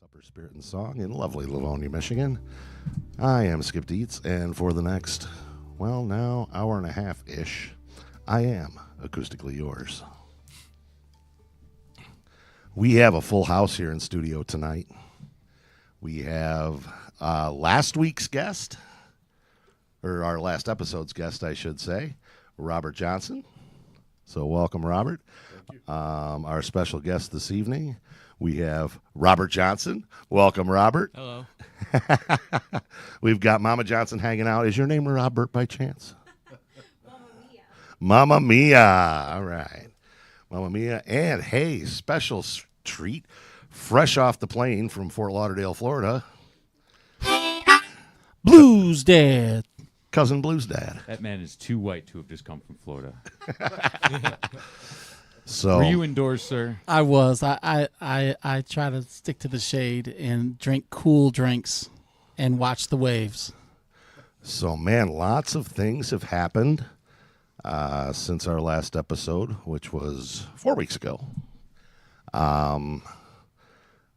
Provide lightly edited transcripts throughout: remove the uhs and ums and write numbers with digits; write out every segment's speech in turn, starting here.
Supper Spirit and Song in lovely Livonia, Michigan. I am Skip Dietz, and for the next, well, now hour and a half-ish, I am acoustically yours. We have a full house here in studio tonight. We have last week's guest, or our last episode's guest, I should say, Robert Johnson. So welcome, Robert. Thank you. Our special guest this evening, we have Robert Johnson. Welcome, Robert. Hello. We've got Mama Johnson hanging out. Is your name Robert by chance? Mamma Mia. Mama Mia. All right. Mama Mia. And hey, special treat, fresh off the plane from Fort Lauderdale, Florida, Blues Dad. Cousin Blues Dad. That man is too white to have just come from Florida. So, Were you indoors, sir? I was. I try to stick to the shade and drink cool drinks and watch the waves. So, man, lots of things have happened since our last episode, which was 4 weeks ago.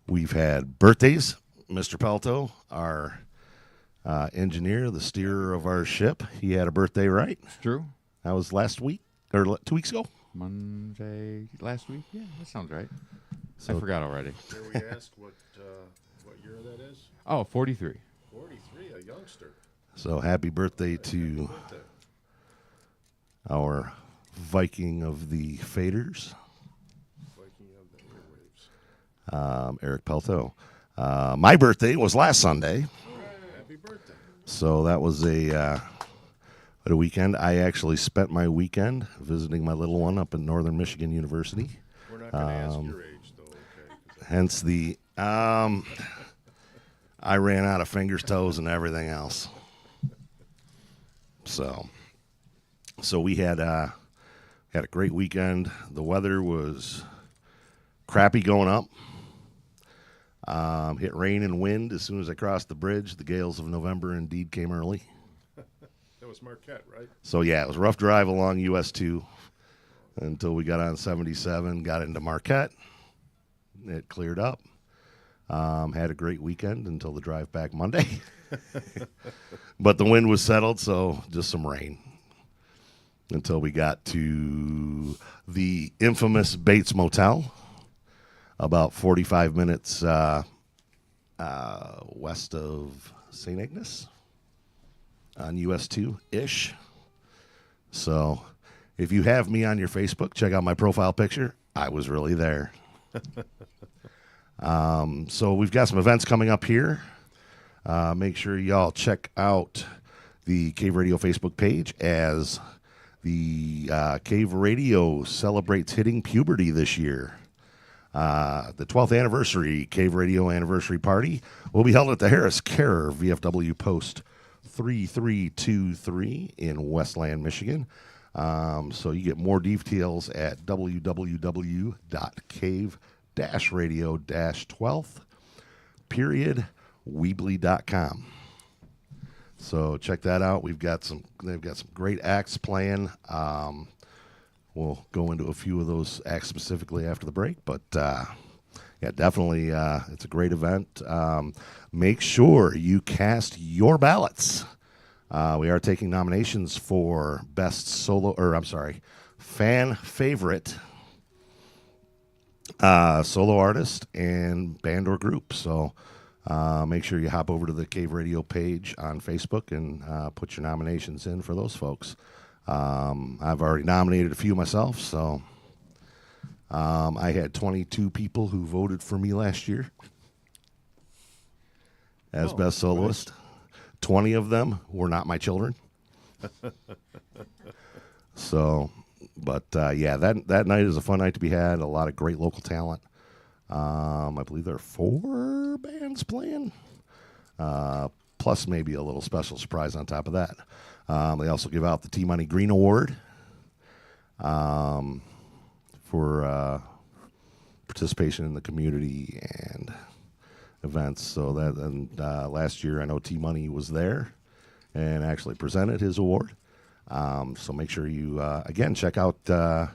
We've had birthdays. Mr. Pelto, our engineer, the steerer of our ship, he had a birthday, right? It's true. That was last week, or 2 weeks ago. Monday last week? Yeah, that sounds right. So- I forgot already. Dare we ask what year that is? Oh, 43. 43, a youngster. So, happy birthday to our Viking of the Faders, Viking of the airwaves. Eric Pelto. My birthday was last Sunday. Happy birthday. So that was a weekend. I actually spent my weekend visiting my little one up in Northern Michigan University. We're not going to ask your age, though, okay? Hence the I ran out of fingers, toes, and everything else. So we had a great weekend. The weather was crappy going up. Hit rain and wind as soon as I crossed the bridge. The gales of November indeed came early. That was Marquette, right? So, yeah, it was a rough drive along US 2 until we got on 77, got into Marquette. It cleared up. Had a great weekend until the drive back Monday. But the wind was settled, so just some rain until we got to the infamous Bates Motel, about 45 minutes west of St. Ignace on US 2-ish. So if you have me on your Facebook, check out my profile picture. I was really there. So we've got some events coming up here. Make sure y'all check out the Cave Radio Facebook page as the Cave Radio celebrates hitting puberty this year. The 12th anniversary Cave Radio anniversary party will be held at the Harris Care VFW Post 3323 in Westland, Michigan. So you get more details at www.cave-radio-12.weebly.com. So check that out. They've got some great acts playing. We'll go into a few of those acts specifically after the break, but yeah, definitely, it's a great event. Make sure you cast your ballots. We are taking nominations for best fan favorite solo artist and band or group. So make sure you hop over to the Cave Radio page on Facebook and put your nominations in for those folks. I've already nominated a few myself, so I had 22 people who voted for me last year as best soloist. Nice. 20 of them were not my children. So, but yeah, that night is a fun night to be had. A lot of great local talent. I believe there are 4 bands playing, plus maybe a little special surprise on top of that. They also give out the T-Money Green Award for participation in the community and events. So that, and last year I know T-Money was there and actually presented his award. So make sure you, again, check out the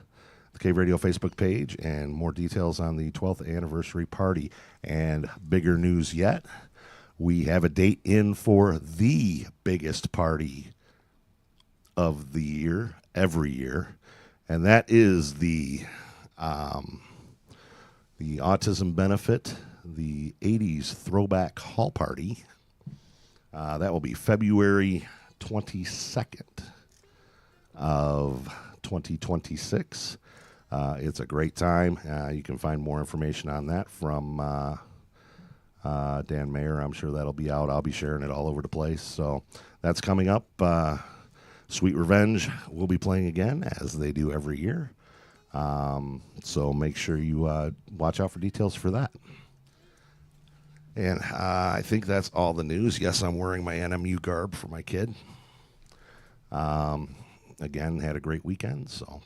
the Cave Radio Facebook page, and more details on the 12th anniversary party. And bigger news yet, we have a date in for the biggest party of the year, every year, and that is the autism benefit, the 80s throwback hall party. That will be February 22nd of 2026. It's a great time. You can find more information on that from Dan Mayer. I'm sure that'll be out. I'll be sharing it all over the place. So that's coming up. Sweet Revenge will be playing again, as they do every year. So make sure you watch out for details for that. And I think that's all the news. Yes, I'm wearing my NMU garb for my kid. Again, had a great weekend, so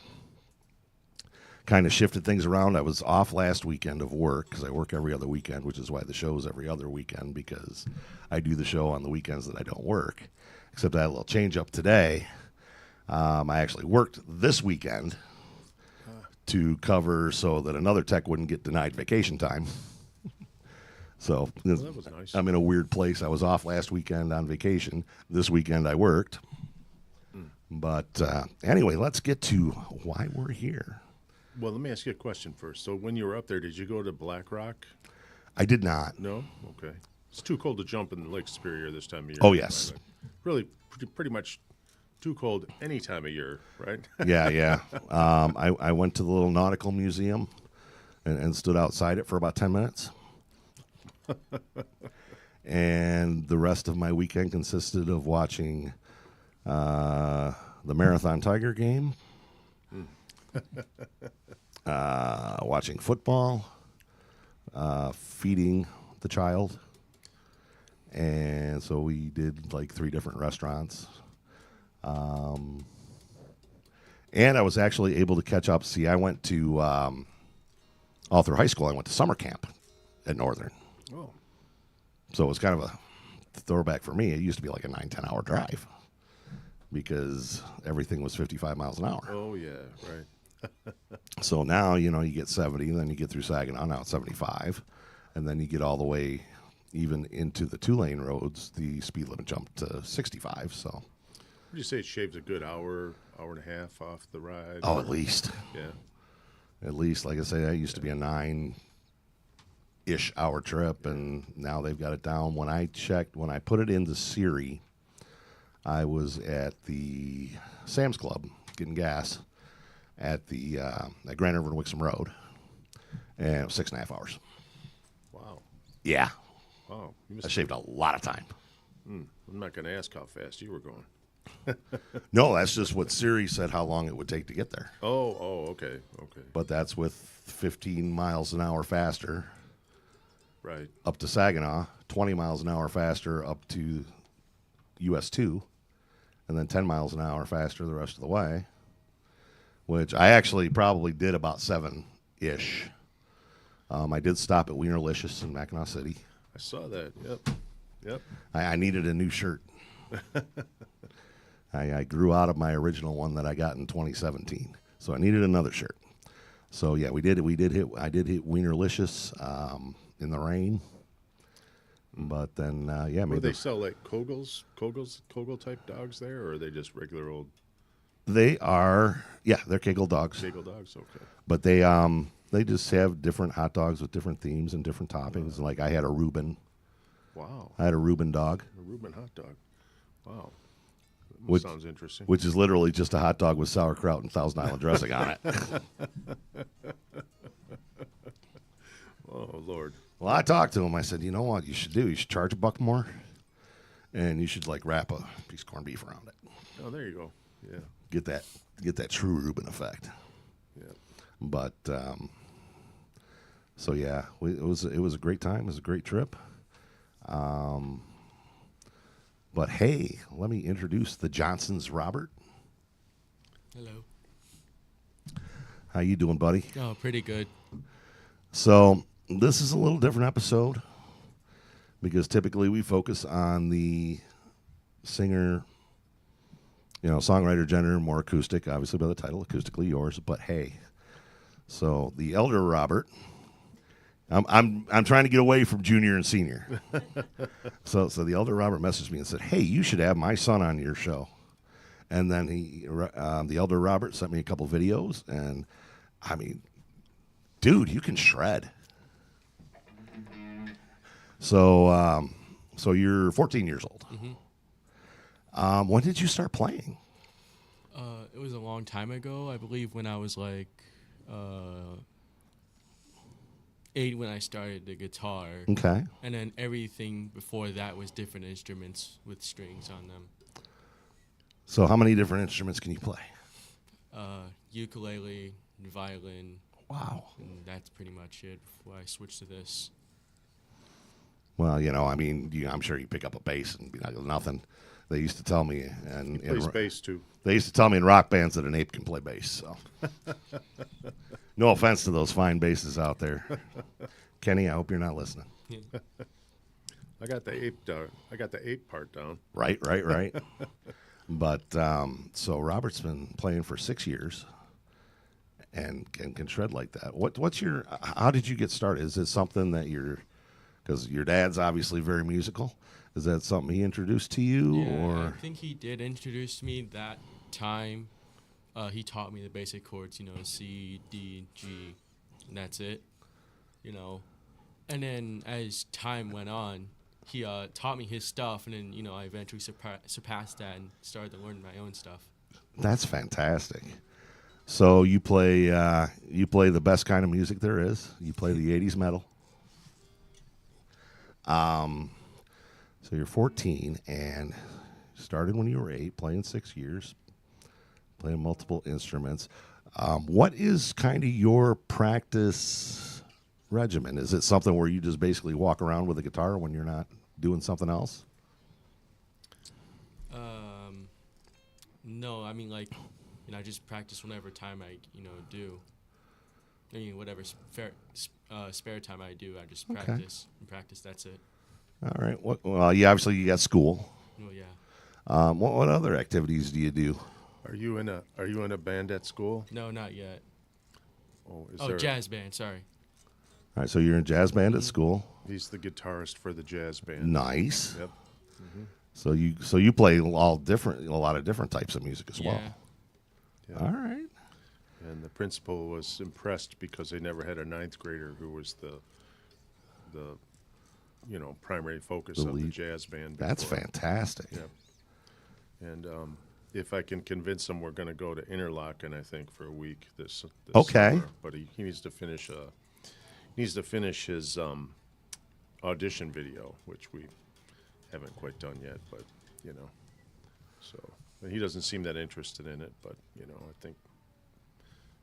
kind of shifted things around. I was off last weekend of work because I work every other weekend, which is why the show's every other weekend, because I do the show on the weekends that I don't work. Except I had a little change up today. I actually worked this weekend to cover so that another tech wouldn't get denied vacation time. So Well, that was nice. I'm in a weird place. I was off last weekend on vacation. This weekend I worked. But anyway, let's get to why we're here. Well, let me ask you a question first. So when you were up there, did you go to Black Rock? I did not. No? Okay. It's too cold to jump in Lake Superior this time of year. Oh, yes. Really, pretty much too cold any time of year, right? Yeah. I went to the little nautical museum and stood outside it for about 10 minutes. And the rest of my weekend consisted of watching the Marathon Tiger game, watching football, feeding the child. And so we did like 3 different restaurants. And I was actually able to catch up. See, I went to, all through high school, I went to summer camp at Northern. Oh, So it was kind of a throwback for me. It used to be like a 9-10 hour drive because everything was 55 miles an hour. oh yeah, right. So now, you get 70, then you get through Saginaw, now it's 75, and then you get all the way even into the 2-lane roads, the speed limit jumped to 65, so. Would you say it shaves a good hour and a half off the ride? Oh, at least. Yeah. At least, like I say, that used to be a 9-ish hour trip, and now they've got it down. When I put it into Siri, I was at the Sam's Club getting gas at the at Grand River and Wixom Road, and it was 6.5 hours. Wow. Yeah, Wow. You I must shaved a lot of time. I'm not going to ask how fast you were going. No, that's just what Siri said how long it would take to get there. Oh, okay. But that's with 15 miles an hour faster Right. up to Saginaw, 20 miles an hour faster up to US 2, and then 10 miles an hour faster the rest of the way, which I actually probably did about 7-ish. I did stop at Wienerlicious in Mackinac City. I saw that. Yep. I needed a new shirt. I grew out of my original one that I got in 2017, so I needed another shirt. So yeah, I did hit Wienerlicious in the rain, but then Do maybe they sell like Kogel type dogs there, or are they just regular old they're Kegel dogs, Kegel dogs? Okay. but they just have different hot dogs with different themes and different toppings. Like I had a Reuben Wow. dog, A Reuben hot dog. Wow. Which- Sounds interesting. which is literally just a hot dog with sauerkraut and Thousand Island dressing on it. Oh Lord. Well, I talked to him. I said, you know what you should do? You should charge $1 more, and you should like wrap a piece of corned beef around it. Oh, there you go. Yeah. Get that true Reuben effect. Yeah. But so yeah, it was a great time. It was a great trip. But hey, let me introduce the Johnsons. Robert, Hello. how you doing, buddy? Oh, pretty good. So this is a little different episode because typically we focus on the singer, songwriter, gender, more acoustic, obviously by the title, Acoustically Yours. But hey, So the elder Robert, I'm trying to get away from junior and senior. So the elder Robert messaged me and said, "Hey, you should have my son on your show." And then the elder Robert sent me a couple videos, and I mean, dude, you can shred. So so you're 14 years old. When did you start playing? It was a long time ago. I believe when I was like 8 when I started the guitar. Okay. And then everything before that was different instruments with strings on them. So how many different instruments can you play? Ukulele, violin, Wow. and that's pretty much it before I switched to this. Well, I mean, I'm sure you pick up a bass and be like, nothing. They used to tell me, and Plays bass too. they used to tell me in rock bands that an ape can play bass. So, no offense to those fine basses out there, Kenny. I hope you're not listening. I got the ape down. I got the ape part down. Right. But so Robert's been playing for 6 years, and can shred like that. What's your? How did you get started? Is it something that because your dad's obviously very musical? Is that something he introduced to you, Yeah, or? I think he did introduce me that time. He taught me the basic chords, C, D, G, and that's it, And then as time went on, he taught me his stuff, and then, I eventually surpassed that and started to learn my own stuff. That's fantastic. So you play the best kind of music there is. You play the 80s metal. So you're 14 and started when you were 8, playing 6 years, playing multiple instruments. What is kind of your practice regimen? Is it something where you just basically walk around with a guitar when you're not doing something else? No, I mean, I just practice whenever time I, do. I mean, whatever spare time I do, I just practice and practice. That's it. All right. Well, you obviously got school. Oh yeah. What other activities do you do? Are you in a band at school? No, not yet. Oh, Jazz band. Sorry. All right, so you're in jazz band at school. He's the guitarist for the jazz band. Nice. Yep. So you play a lot of different types of music as well. Yeah. Yeah. All right. And the principal was impressed because they never had a 9th grader who was the primary focus The of the lead. jazz band. That's before. fantastic. Yeah. And if I can convince him, we're going to go to Interlaken, I think, for a week this Okay. summer. But he needs to finish his audition video, which we haven't quite done yet. But so he doesn't seem that interested in it. But I think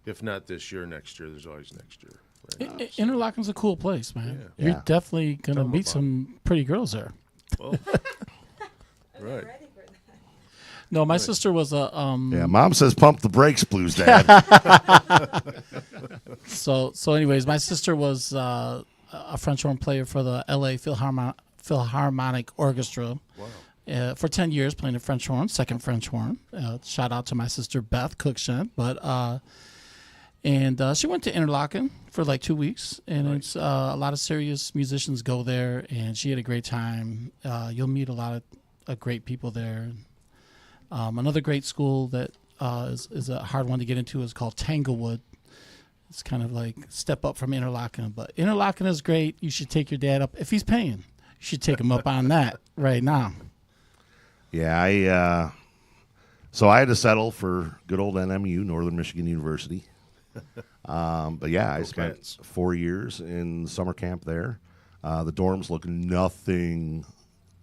if not this year, next year, there's always next year. Right? Interlaken's a cool place, man. Yeah. You're definitely gonna Tell 'em meet about some pretty girls there. Well, I'm right. ready for that. No, my sister was a Yeah, Mom says pump the brakes, Blues Dad. So anyways, my sister was a French horn player for the L.A. Philharmonic Orchestra. Wow. For 10 years, playing the French horn, second French horn. Shout out to my sister Beth Cookshank. And she went to Interlaken for like 2 weeks, and it's a lot of serious musicians go there, and she had a great time. You'll meet a lot of great people there. Another great school that is a hard one to get into is called Tanglewood. It's kind of like step up from Interlaken, but Interlaken is great. You should take your dad up if he's paying. You should take him up on that right now. Yeah, so I had to settle for good old NMU, Northern Michigan University. But yeah, I spent Cats. 4 years in summer camp there. The dorms look nothing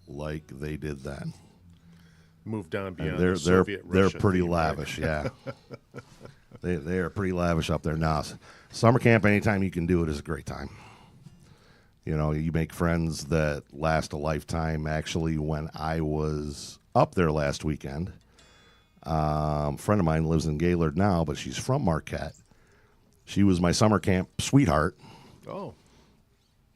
like they did then. Moved on And beyond they're the Soviet they're Russia pretty thing, right? lavish, yeah. They are pretty lavish up there now. Summer camp, anytime you can do it, is a great time. You make friends that last a lifetime. Actually, when I was up there last weekend, a friend of mine lives in Gaylord now, but she's from Marquette. She was my summer camp sweetheart Oh,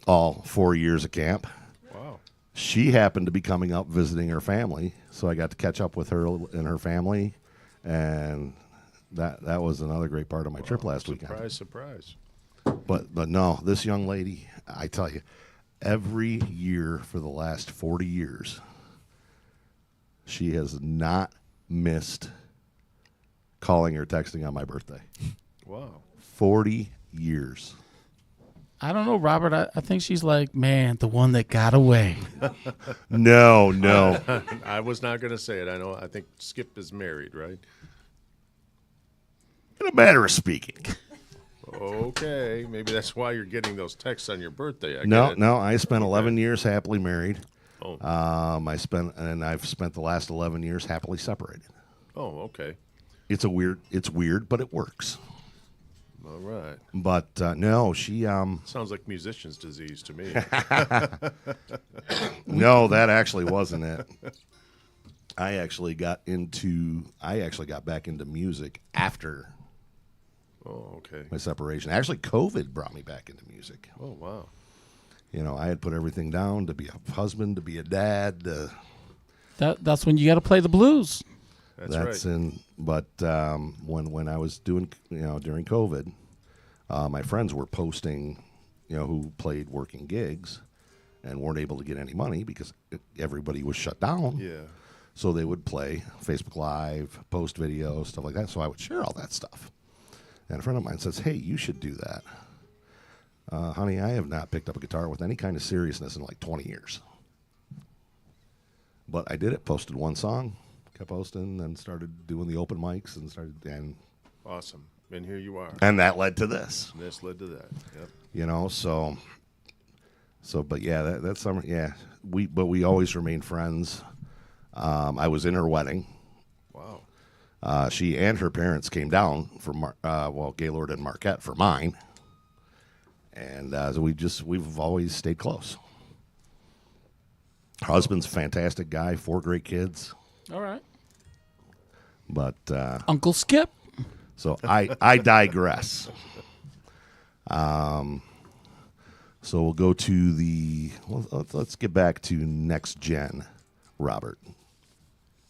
all 4 years of camp. wow. She happened to be coming up visiting her family, so I got to catch up with her and her family, and that was another great part of my trip last weekend. Surprise, surprise. But no, this young lady, I tell you, every year for the last 40 years, she has not missed calling or texting on my birthday. Wow. 40 years. I don't know, Robert. I think she's like, man, the one that got away. No. I was not going to say it. I think Skip is married, right? In a matter of speaking. Okay. Maybe that's why you're getting those texts on your birthday. I get No, it. no. I spent 11 years happily married. Oh. I've spent the last 11 years happily separated. Oh, okay. It's weird, but it works. All right. But no, she Sounds like musician's disease to me. no, that actually wasn't it. I actually got back into music after Oh, okay. my separation. Actually, COVID brought me back into music. Oh, wow. You know, I had put everything down to be a husband, to be a dad. That's when you got to play the blues. That's right. But when I was doing, during COVID, my friends were posting, who played working gigs and weren't able to get any money because everybody was shut down. Yeah. So they would play Facebook Live, post videos, stuff like that. So I would share all that stuff. And a friend of mine says, hey, you should do that. Honey, I have not picked up a guitar with any kind of seriousness in like 20 years. But I did it, posted one song, kept posting, then started doing the open mics and Awesome. And here you are. and that led to this. And this led to that. Yep. But yeah, that summer, yeah, we always remained friends. I was in her wedding. Wow. She and her parents came down from Gaylord and Marquette for mine, and so we've always stayed close. Her husband's a fantastic guy, 4 great kids. All right. But Uncle Skip. so I digress. So we'll go to let's get back to next gen, Robert.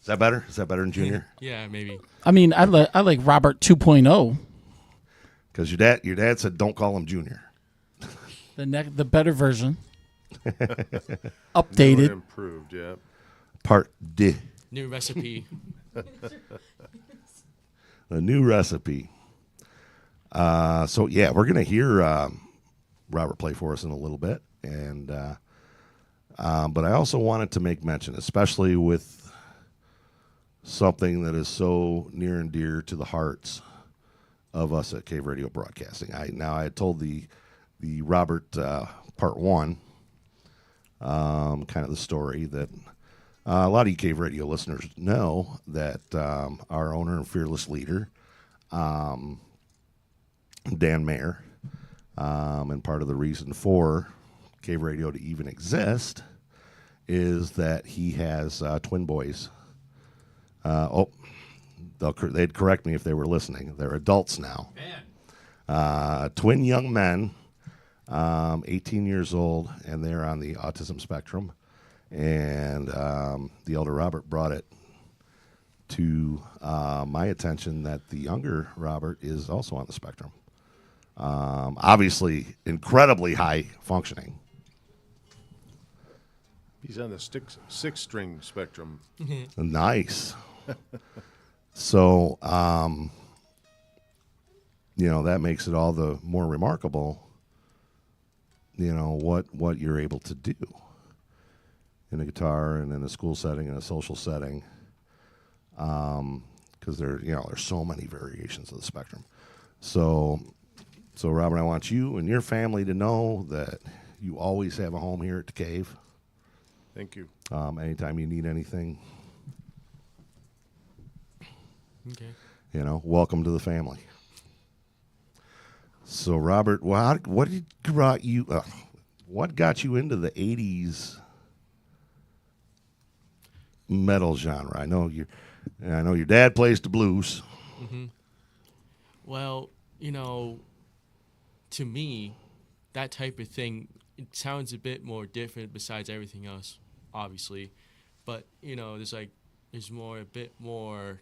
Is that better? Is that better than Junior? Yeah, maybe. I mean, I like Robert 2.0. Because your dad said don't call him Junior. The better version. New Updated. and improved, yeah. Part D. New recipe. The new recipe. So yeah, we're gonna hear Robert play for us in a little bit, and but I also wanted to make mention, especially with something that is so near and dear to the hearts of us at Cave Radio Broadcasting. I had told the Robert part 1, kind of the story that a lot of you Cave Radio listeners know that our owner and fearless leader, Dan Mayer, and part of the reason for Cave Radio to even exist is that he has twin boys. They'd correct me if they were listening. They're adults now. Twin young men, 18 years old, and they're on the autism spectrum. And the elder Robert brought it to my attention that the younger Robert is also on the spectrum. Obviously, incredibly high functioning. He's on the six-string spectrum. Nice. So, that makes it all the more remarkable, what you're able to do in a guitar and in a school setting, in a social setting, because there's so many variations of the spectrum. So Robert, I want you and your family to know that you always have a home here at the Cave. Thank you. Anytime you need anything, Okay. welcome to the family. So Robert, what got you into the 80s metal genre? I know your dad plays the blues. Mm-hmm. Well, to me, that type of thing, it sounds a bit more different besides everything else, obviously. But, there's a bit more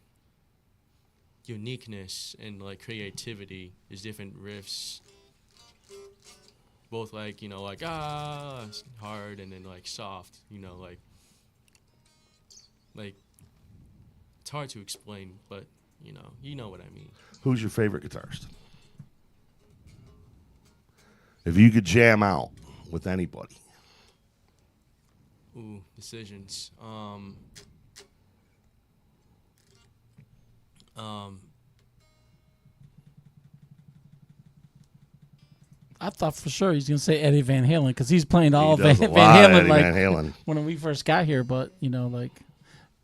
uniqueness and like creativity. There's different riffs, both like like hard and then like soft. Like it's hard to explain, but you know what I mean. Who's your favorite guitarist? If you could jam out with anybody. Ooh, decisions. I thought for sure he's gonna say Eddie Van Halen because he's playing all He Van, does a Van lot of Halen Eddie like Van Halen. when we first got here. But like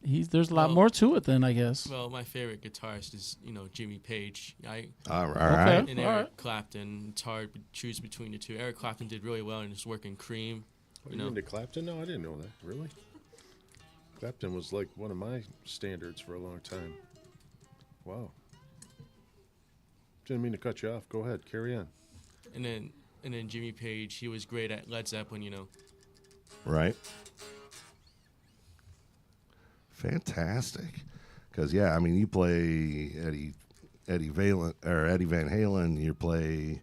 there's a lot Well- more to it than I guess. Well, my favorite guitarist is Jimmy Page. All right. Okay. And All Eric right. Clapton. It's hard to choose between the two. Eric Clapton did really well in his work in Cream. Are you into Clapton? No, I didn't know that. Really? Clapton was like one of my standards for a long time. Wow. Didn't mean to cut you off. Go ahead. Carry on. And then Jimmy Page, he was great at Led Zeppelin. Right. Fantastic. Because yeah, I mean, you play Eddie Van Halen. You play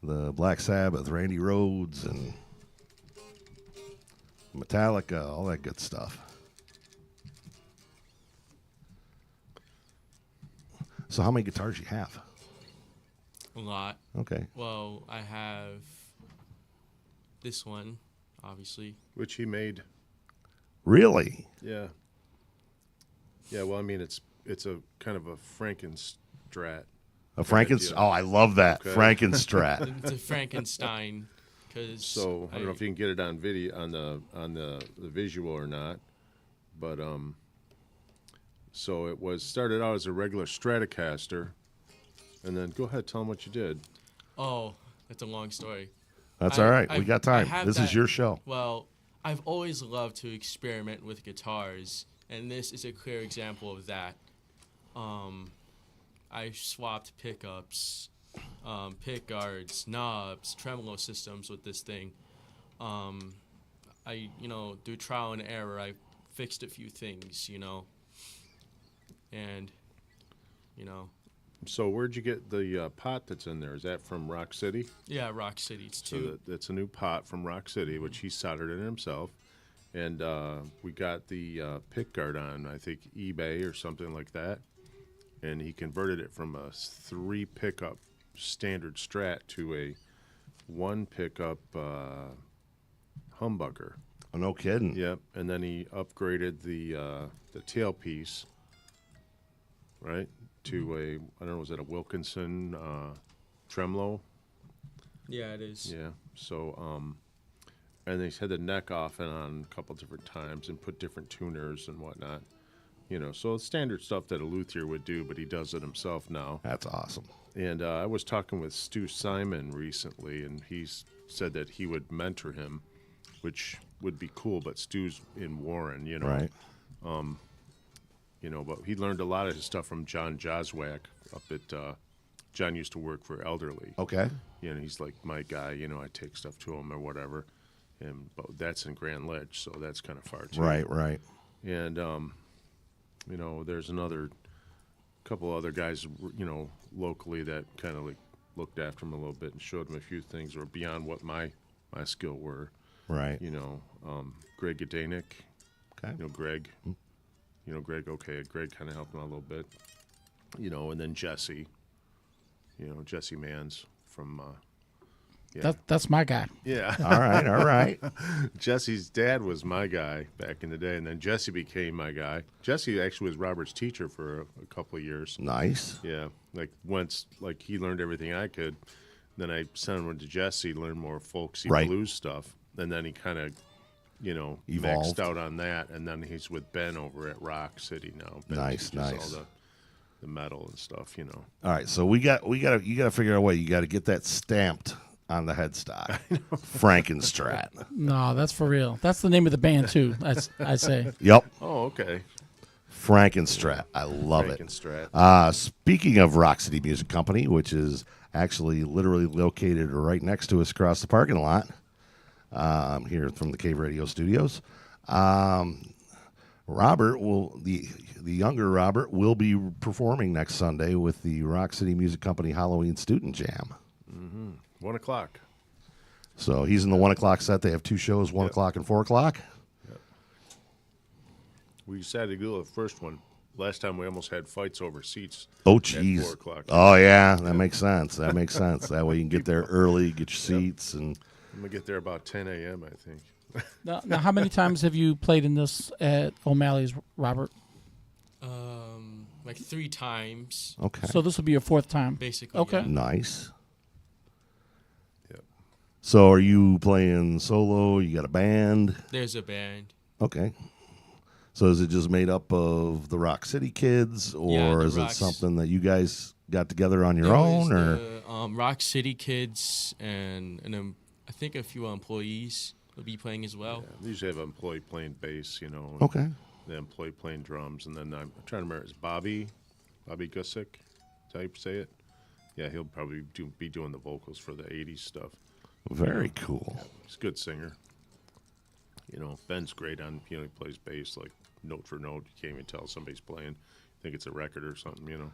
the Black Sabbath, Randy Rhoads, and Metallica, all that good stuff. So how many guitars you have? A lot. Okay. Well, I have this one, obviously. Which he made. Really? Yeah. Yeah, well, I mean, it's a kind of a Frankenstrat. A Frankenstein? deal. Oh, I love that. Okay. Frankenstrat. It's a Frankenstein. So I don't know if you can get it on video on the visual or not, but so it was started out as a regular Stratocaster, and then go ahead, tell them what you did. Oh, that's a long story. That's all right. We got time. I have This is that- your show. Well, I've always loved to experiment with guitars, and this is a clear example of that. I swapped pickups, pick guards, knobs, tremolo systems with this thing. I, through trial and error, I fixed a few things, and, So where'd you get the pot that's in there? Is that from Rock City? yeah, Rock City. It's So two. that's a new pot from Rock City, which he soldered in himself. And we got the pick guard on, I think, eBay or something like that. And he converted it from a 3 pickup standard Strat to a 1 pickup humbucker. Oh, no kidding. Yep. And then he upgraded the tailpiece, right, to a, I don't know, was it a Wilkinson tremolo? Yeah, it is. Yeah. So, and he's had the neck off and on a couple different times and put different tuners and whatnot. So it's standard stuff that a luthier would do, but he does it himself now. That's awesome. And I was talking with Stu Simon recently, and he's said that he would mentor him, which would be cool. But Stu's in Warren, Right. But he learned a lot of his stuff from John Joswiak up at. John used to work for Elderly. Okay. He's like my guy. I take stuff to him or whatever, but that's in Grand Ledge, so that's kind of far too. Right. And there's another couple other guys, locally that kind of like looked after him a little bit and showed him a few things that were beyond what my skill were. Right. Greg Gdanik. Okay. Greg. Greg. Okay, Greg kind of helped him out a little bit. And then Jesse. Jesse Mans from. Yeah. That's my guy. Yeah. All right. Jesse's dad was my guy back in the day, and then Jesse became my guy. Jesse actually was Robert's teacher for a couple of years. Nice. Yeah, once he learned everything I could, then I sent him to Jesse to learn more folksy Right. blues stuff, and then he kind of, Evolved. maxed out on that, and then he's with Ben over at Rock City now. Ben Nice. teaches all the metal and stuff. All right. So you got to figure out a way. You got to get that stamped on the headstock. Frankenstrat. No, that's for real. That's the name of the band too. I say. Yep. Oh, okay. Frankenstrat. I love it. Frankenstrat. Speaking of Rock City Music Company, which is actually literally located right next to us across the parking lot here from the Cave Radio Studios. Robert will the younger Robert will be performing next Sunday with the Rock City Music Company Halloween Student Jam. 1 o'clock. So he's in the 1 o'clock set. They have two shows, 1 Yep. o'clock and 4 o'clock. We decided to go to the first one. Last time we almost had fights over seats. Oh, At 4 jeez. o'clock. Oh, yeah. That makes sense. That makes sense. That way you can get there early, get your seats, and I'm going to get there about 10 a.m., I think. Now, how many times have you played in this at O'Malley's, Robert? Like 3 times, okay. So this will be your fourth time. basically. Okay. yeah. Nice. Yep. So are you playing solo? You got a band? There's a band. Okay. So is it just made up of the Rock City kids, or Yeah, the is it Rocks- something that you guys got together on your There own? was Or the Rock City kids and I think a few employees will be playing as well. Yeah, they usually have an employee playing bass, and okay, the employee playing drums, and then I'm trying to remember, it's Bobby Gusick, is that how you say it? Yeah, he'll probably be doing the vocals for the 80s stuff. very cool. He's a good singer. Ben's great on, he plays bass like note for note. You can't even tell somebody's playing. Think it's a record or something.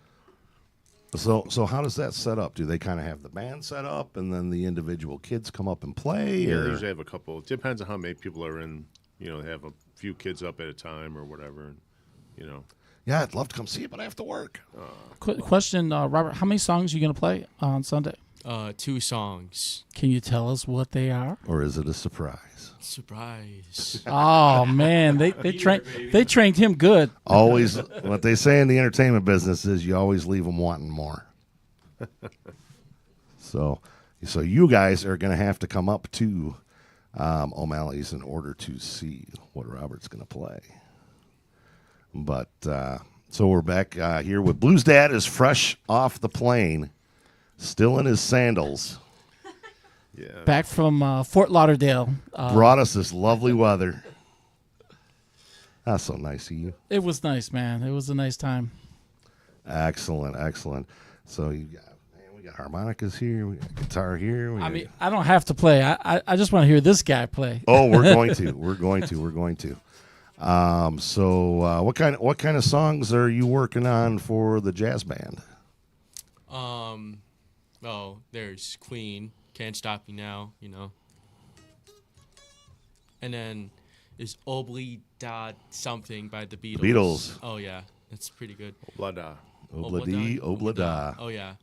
So how does that set up? Do they kind of have the band set up, and then the individual kids come up and play? Yeah, or? they usually have a couple. It depends on how many people are in. They have a few kids up at a time or whatever. And, Yeah, I'd love to come see it, but I have to work. Question, Robert, how many songs are you going to play on Sunday? 2 songs. Can you tell us what they are? Or is it a surprise? Surprise. Oh man, they trained him good. Always, what they say in the entertainment business is you always leave them wanting more. So you guys are going to have to come up to O'Malley's in order to see what Robert's going to play. But so we're back here with Blues Dad is fresh off the plane, still in his sandals. yeah. Back from Fort Lauderdale. Brought us this lovely weather. That's so nice of you. It was nice, man. It was a nice time. Excellent. So we got harmonicas here, we got guitar here. I mean, I don't have to play. I just want to hear this guy play. Oh, we're going to. So what kind of songs are you working on for the jazz band? Well, there's Queen, Can't Stop Me Now, And then is Obli Da something by the Beatles. Beatles. Oh yeah, that's pretty good. Blada. Obladi, oblada. Oh yeah,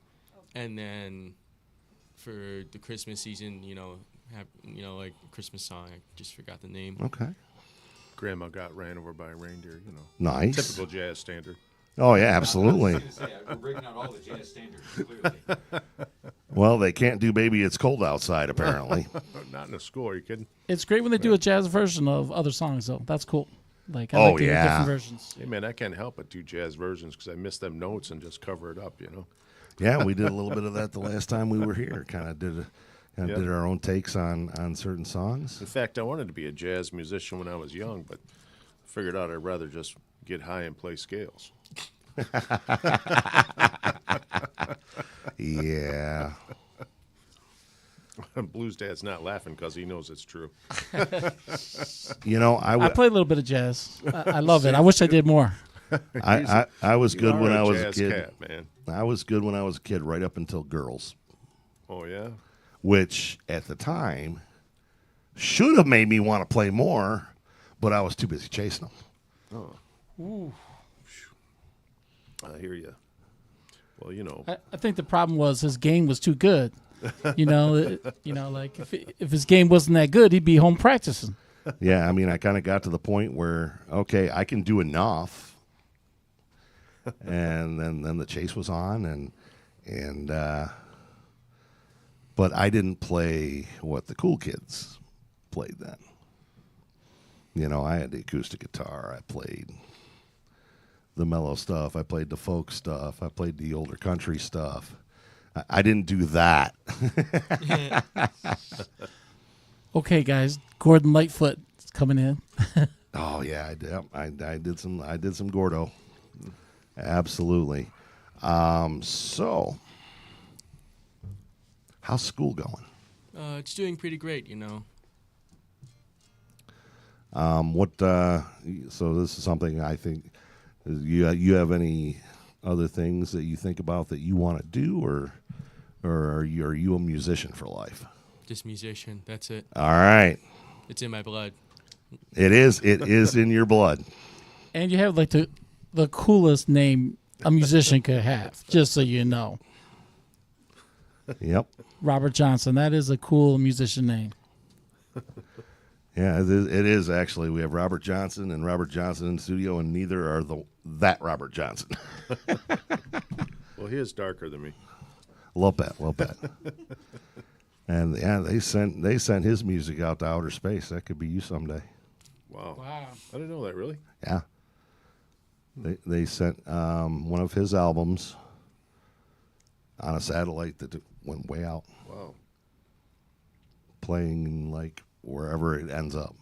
and then for the Christmas season, like Christmas song. I just forgot the name. Okay. Grandma got ran over by a reindeer. Nice. Typical jazz standard. Oh yeah, absolutely. We're breaking out all the jazz standards, clearly. Well, they can't do "Baby It's Cold Outside" apparently. Not in a school. Are you kidding? It's great when they do a jazz version of other songs, though. That's cool. Like, I Oh, like to hear yeah. different versions. Hey man, I can't help but do jazz versions because I miss them notes and just cover it up. Yeah, we did a little bit of that the last time we were here. Kind of did Yep. did our own takes on certain songs. In fact, I wanted to be a jazz musician when I was young, but figured out I'd rather just get high and play scales. Yeah. Blues Dad's not laughing because he knows it's true. I play a little bit of jazz. I love it. I wish I did more. I was good when I was a jazz kid. cat, man. I was good when I was a kid, right up until Girls, Oh yeah. which at the time should have made me want to play more, but I was too busy chasing them. I hear you. Well, I think the problem was his game was too good. Like if his game wasn't that good, he'd be home practicing. Yeah, I mean, I kind of got to the point where, okay, I can do enough, and then the chase was on, but I didn't play what the cool kids played then. I had the acoustic guitar. I played the mellow stuff. I played the folk stuff. I played the older country stuff. I didn't do that. Okay, guys, Gordon Lightfoot is coming in. Oh yeah, I did. I did some Gordo. Absolutely. So, how's school going? It's doing pretty great, What? So this is something I think. You have any other things that you think about that you want to do, or are you a musician for life? Just musician. That's it. All right. It's in my blood. It is. It is in your blood. And you have like the coolest name a musician could have, just so you know. Yep. Robert Johnson. That is a cool musician name. Yeah, it is actually. We have Robert Johnson and Robert Johnson in the studio, and neither are that Robert Johnson. Well, he is darker than me. A little bit. And yeah, they sent his music out to outer space. That could be you someday. Wow. Wow. I didn't know that, really. Yeah. They sent one of his albums on a satellite that went way out, Wow. playing like wherever it ends up.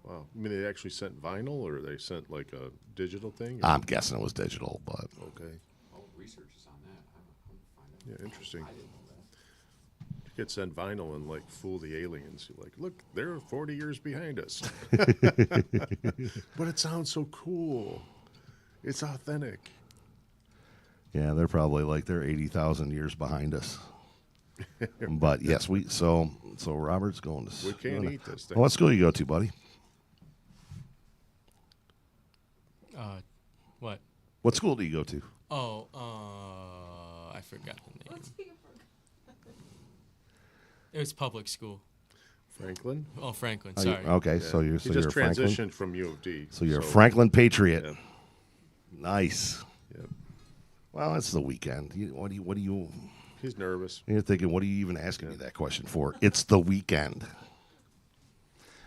Wow. I mean, they actually sent vinyl, or they sent like a digital thing? I'm guessing it was digital, but Okay. Oh, research is on that. I'm find out. Yeah, interesting. I didn't know that. You could send vinyl and like fool the aliens. You're like, look, they're 40 years behind us. But it sounds so cool. It's authentic. yeah, they're probably like they're 80,000 years behind us. But yes, so Robert's going to. We can't eat this thing. What school you go to, buddy? What? What school do you go to? Oh, I forgot the name. It was public school. Franklin? Oh, Franklin. Oh, you- Sorry. okay, Yeah. so you're He so just you're a Franklin. transitioned from U of D. So you're a Franklin Patriot. Yeah. Nice. Yep. Well, it's the weekend. What do you? He's nervous. You're thinking, what are you even asking me that question for? It's the weekend.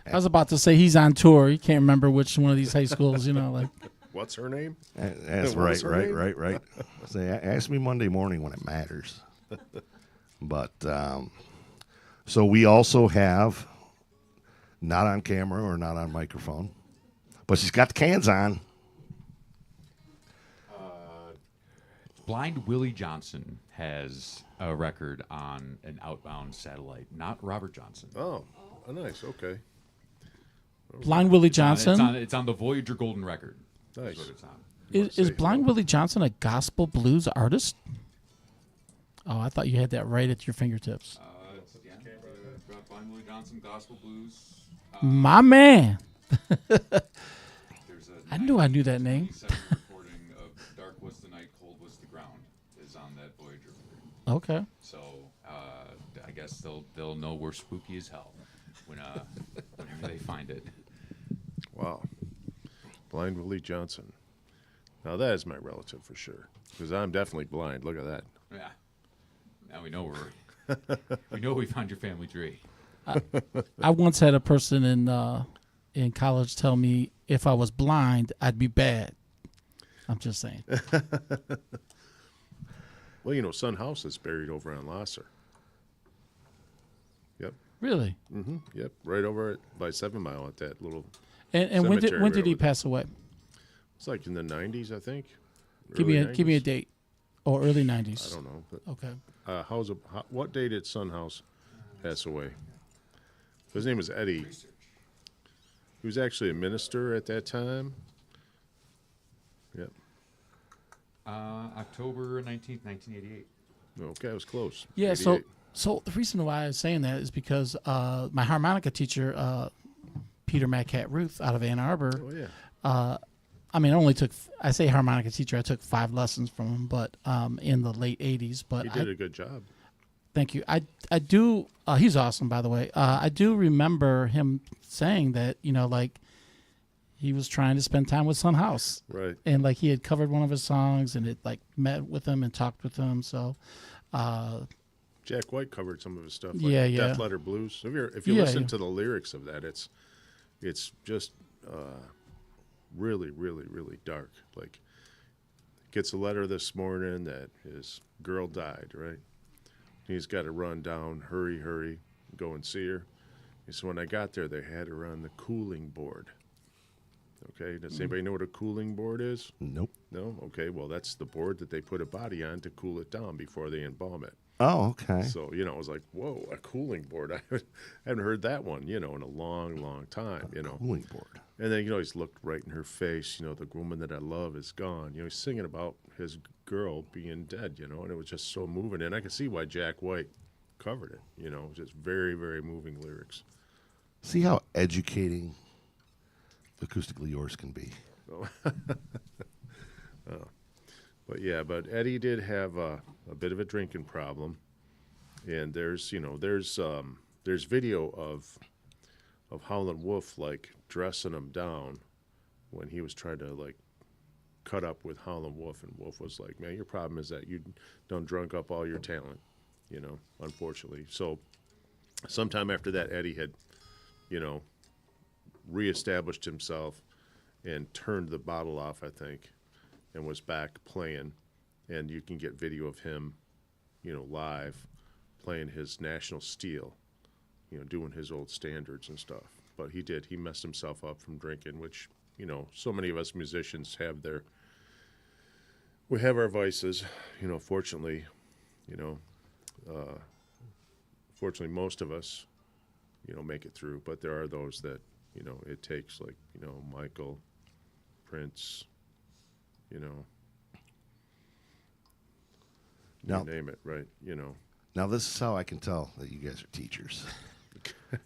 I was about to say he's on tour. He can't remember which one of these high schools, like. What's her name? That's What was her name? right. Say, ask me Monday morning when it matters. But so we also have, not on camera or not on microphone, but she's got the cans on. Blind Willie Johnson has a record on an outbound satellite, not Robert Johnson. Oh, nice. Okay. Blind Willie Johnson. It's on the Voyager Golden Record. Nice. Is what it's on. Is Blind Willie Johnson a gospel blues artist? Oh, I thought you had that right at your fingertips. Blind Willie Johnson, Gospel Blues. My man. There's a I knew that name. 1987 recording of Dark Was the Night, Cold Was the Ground is on that Voyager record. Okay. So I guess they'll know we're spooky as hell whenever they find it. Wow. Blind Willie Johnson. Now that is my relative for sure, because I'm definitely blind. Look at that. Yeah. Now we know we found your family tree. I once had a person in college tell me if I was blind, I'd be bad. I'm just saying. Well, Son House is buried over on Lasser. Yep. Really? Yep. Right over by 7 Mile at that little. And when did Cemetery did he over pass away? It's like in the 90s, I think. Give me Early a 90s? date. Or early 90s. I don't know. But, Okay. what day did Son House pass away? His name was Eddie. He was actually a minister at that time. Yep. October 19th, 1988. Okay, I was close. Yeah, 88. so the reason why I was saying that is because my harmonica teacher, Peter Matcat Ruth out of Ann Arbor, Oh yeah. I say harmonica teacher, I took 5 lessons from him, but in the late 80s. But He did a good job. thank you. I do, he's awesome, by the way. I do remember him saying that, he was trying to spend time with Son House. Right. And like he had covered one of his songs and it like met with him and talked with him. So, Jack White covered some of his stuff. Like Yeah. Death Letter Blues. If you Yeah, listen yeah. to the lyrics of that, it's just really, really, really dark. Like, gets a letter this morning that his girl died, right? He's got to run down, hurry, go and see her. He said, when I got there, they had her on the cooling board. Okay, does anybody know what a cooling board is? Nope. No? Okay, well, that's the board that they put a body on to cool it down before they embalm it. Oh, okay. So, you know, I was like, whoa, a cooling board. I haven't heard that one, you know, in a long, long time, you know. Cooling board. And then, you know, he's looked right in her face, you know, the woman that I love is gone. You know, he's singing about his girl being dead, you know, and it was just so moving. And I could see why Jack White covered it, you know, just very, very moving lyrics. See how educating Acoustically Yours can be. But yeah, but Eddie did have a bit of a drinking problem, and there's video of Howlin' Wolf like dressing him down when he was trying to like cut up with Howlin' Wolf, and Wolf was like, "Man, your problem is that you done drunk up all your talent," you know, unfortunately. So sometime after that, Eddie had, you know, reestablished himself and turned the bottle off, I think, and was back playing. And you can get video of him, you know, live playing his National Steel, you know, doing his old standards and stuff. But he messed himself up from drinking, which, you know, so many of us musicians we have our vices, you know, fortunately, you know, fortunately most of us, you know, make it through. But there are those that, you know, it takes, like, you know, Michael, Prince, you know, Now, you name it, right? You know, now this is how I can tell that you guys are teachers.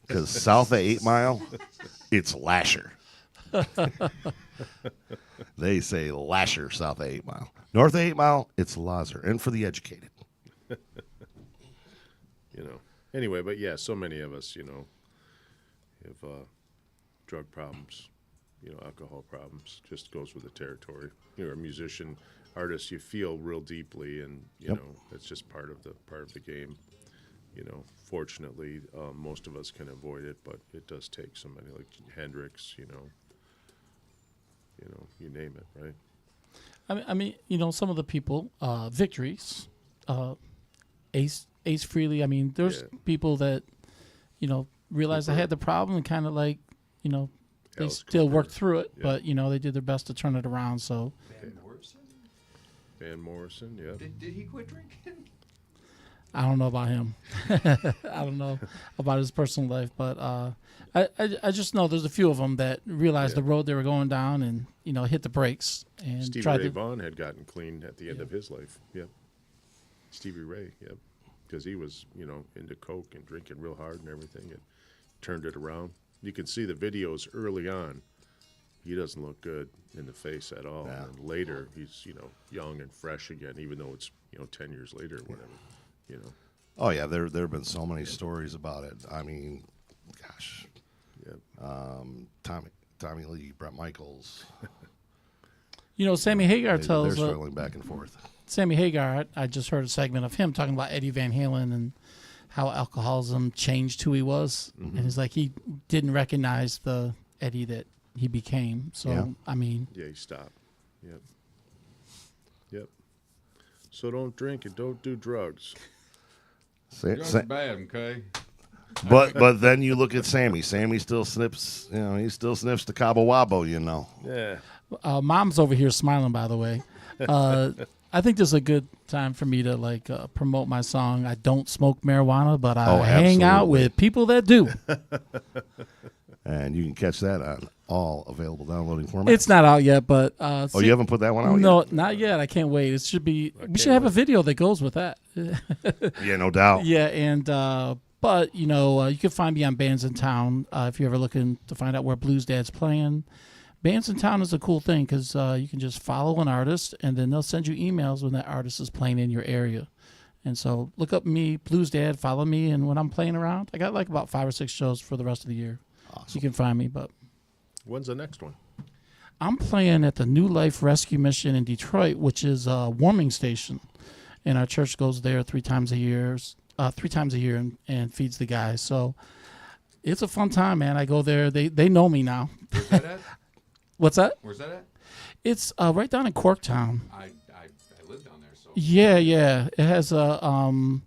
Because south of 8 Mile, it's Lasher. They say Lasher south of 8 Mile. North of 8 Mile, it's Lazar. And for the educated. you know. Anyway, but yeah, so many of us, you know, have drug problems, you know, alcohol problems. Just goes with the territory. You're a musician, artist. You feel real deeply, and you Yep. know that's just part of the game. You know, fortunately, most of us can avoid it, but it does take somebody like Hendrix. You know, you name it, right? I mean, you know, some of the people, Victories, Ace Frehley. I mean, there's Yeah. people that, you know, realized I had the problem and kind of like, you know, they Alice still Cooper. worked through it, Yeah. but you know, they did their best to turn it around. So Van Morrison? Van Morrison, yeah. Did he quit drinking? I don't know about him. I don't know about his personal life, but I just know there's a few of them that realized Yeah. the road they were going down and, you know, hit the brakes and Stevie tried Ray to. Vaughan had gotten clean at the end of his life. Yep. Stevie Ray, yep. Because he was, you know, into coke and drinking real hard and everything, and turned it around. You can see the videos early on. He doesn't look good in the face at all. Yeah. And later, he's, you know, young and fresh again, even though it's, you know, 10 years later or whatever, you know. Oh, yeah, there have been so many stories about it. I mean, gosh, Yep. Tommy Lee, Brett Michaels, You know, Sammy Hagar they're tells struggling back and forth. Sammy Hagar. I just heard a segment of him talking about Eddie Van Halen and how alcoholism changed who he was, and he's like he didn't recognize the Eddie that he became. So Yeah. I mean, Yeah, he stopped. Yep. Yep. So don't drink and don't do drugs. Drugs are bad, okay? But then you look at Sammy. Sammy still sniffs, you know, he still sniffs the Cabo Wabo, you know. Yeah. Mom's over here smiling. By the way, I think this is a good time for me to like promote my song. I don't smoke marijuana, but I hang out absolutely. with people that do. And you can catch that on all available downloading formats. It's not out yet, but Oh, you haven't put that one out no, not yet. I can't wait. It should be. We should have a video that goes with that. yet? Yeah, no doubt. Yeah, and but you know, you can find me on Bands in Town if you're ever looking to find out where Blues Dad's playing. Bands in Town is a cool thing because you can just follow an artist, and then they'll send you emails when that artist is playing in your area. And so look up me, Blues Dad, follow me, and when I'm playing around, I got like about 5 or 6 shows for the rest of the year. Awesome. You can find me, but When's the next one? I'm playing at the New Life Rescue Mission in Detroit, which is a warming station, and our church goes there 3 times a year, and feeds the guys. So it's a fun time, man. I go there. They know me now. Where's that at? What's that? Where's that at? It's right down in Corktown. I live down there, so. Yeah. It has the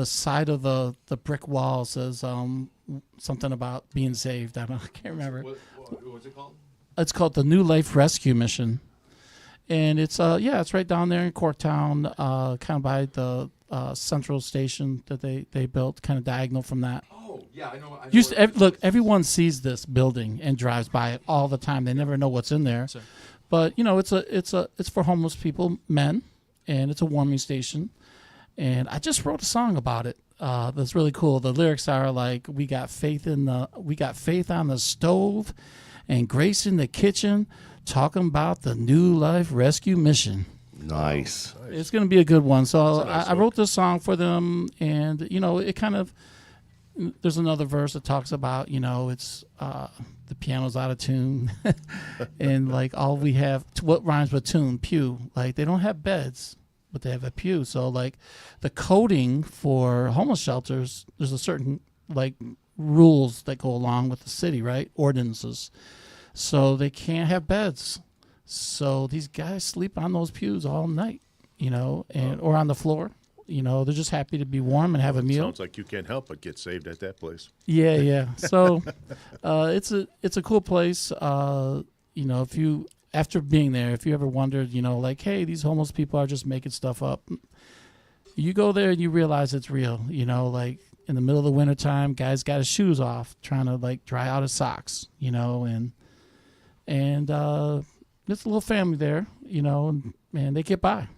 side of the brick wall says something about being saved. I can't remember. What's it called? It's called the New Life Rescue Mission, and it's it's right down there in Corktown, kind of by the Central Station that they built, kind of diagonal from that. Oh, yeah, I know. Look, everyone sees this building and drives by it all the time. They never know what's in there, Sir. but it's for homeless people, men, and it's a warming station. And I just wrote a song about it. That's really cool. The lyrics are like, we got faith on the stove, and grace in the kitchen, talking about the new life rescue mission. Nice. It's going to be a good one. So That's a nice I wrote this song for them, and it kind of. There's another verse that talks about it's the piano's out of tune, and like all we have, what rhymes with tune? Pew. Like they don't have beds, but they have a pew. So like the coding for homeless shelters, there's a certain like rules that go along with the city, right? Ordinances. So they can't have beds. So these guys sleep on those pews all night, or on the floor. They're just happy to be warm and have a meal. Sounds like you can't help but get saved at that place. Yeah. So it's a cool place. If you after being there, if you ever wondered, like, hey, these homeless people are just making stuff up, you go there and you realize it's real. Like in the middle of the wintertime, guys got his shoes off trying to like dry out his socks. And there's a little family there. And they get by.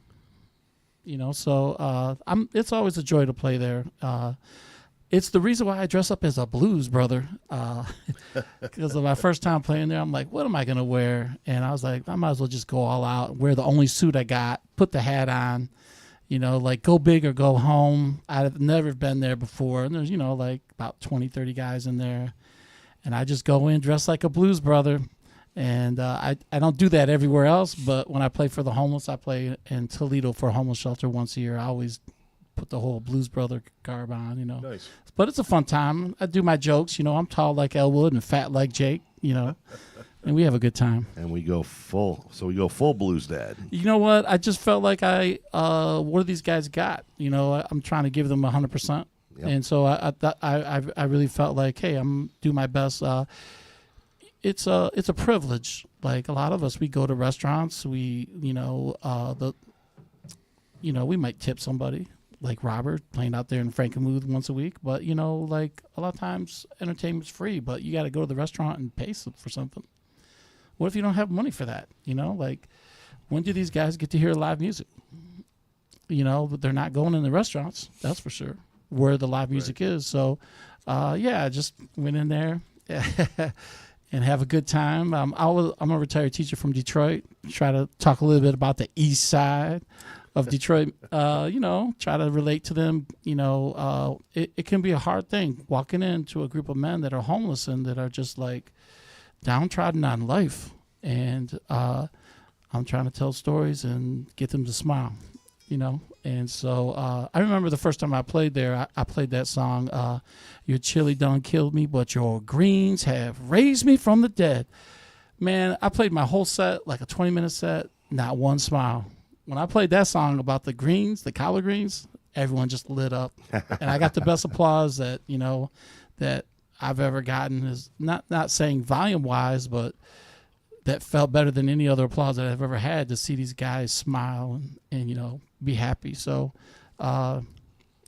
So it's always a joy to play there. It's the reason why I dress up as a blues brother. Because of my first time playing there, I'm like, what am I going to wear? And I was like, I might as well just go all out, wear the only suit I got, put the hat on, like go big or go home. I've never been there before. And there's, like about 20, 30 guys in there. And I just go in dressed like a blues brother. And I don't do that everywhere else, but when I play for the homeless, I play in Toledo for a homeless shelter once a year. I always put the whole Blues Brother garb on, Nice. But it's a fun time. I do my jokes, I'm tall like Elwood and fat like Jake, and we have a good time. And we go full blues dad. You know what? I just felt like what do these guys got? I'm trying to give them 100%. Yep. And so I really felt like, hey, I'm do my best. It's a privilege. Like a lot of us, we go to restaurants. We we might tip somebody like Robert playing out there in Frankenmuth once a week. But like a lot of times, entertainment's free, but you got to go to the restaurant and pay for something. What if you don't have money for that? Like when do these guys get to hear live music? But they're not going in the restaurants. That's for sure. Where the live music is. So, I just went in there. And have a good time. I'm a retired teacher from Detroit. Try to talk a little bit about the east side of Detroit. Try to relate to them. It can be a hard thing walking into a group of men that are homeless and that are just like downtrodden on life. And I'm trying to tell stories and get them to smile. And so I remember the first time I played there, I played that song, Your Chili Done Killed Me, But Your Greens Have Raised Me from the Dead. Man, I played my whole set, like a 20-minute set, not one smile. When I played that song about the greens, the collard greens, everyone just lit up. And I got the best applause that I've ever gotten, is not saying volume-wise, but that felt better than any other applause that I've ever had, to see these guys smile and be happy. So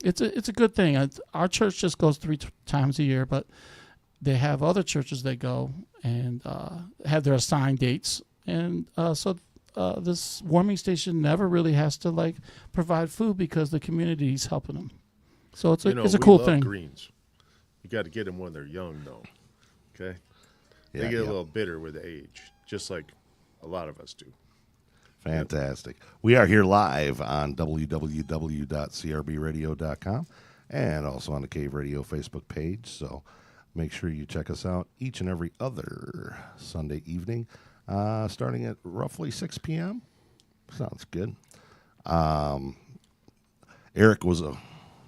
it's a good thing. Our church just goes 3 times a year, but they have other churches that go and have their assigned dates. And so this warming station never really has to like provide food because the community is helping them. So it's a cool thing. Greens. You got to get them when they're young, though. Okay? They Yeah, get a yeah. little bitter with age, just like a lot of us do. Fantastic. We are here live on www.crbradio.com and also on the Cave Radio Facebook page. So make sure you check us out each and every other Sunday evening, starting at roughly 6 p.m. Sounds good. Eric was a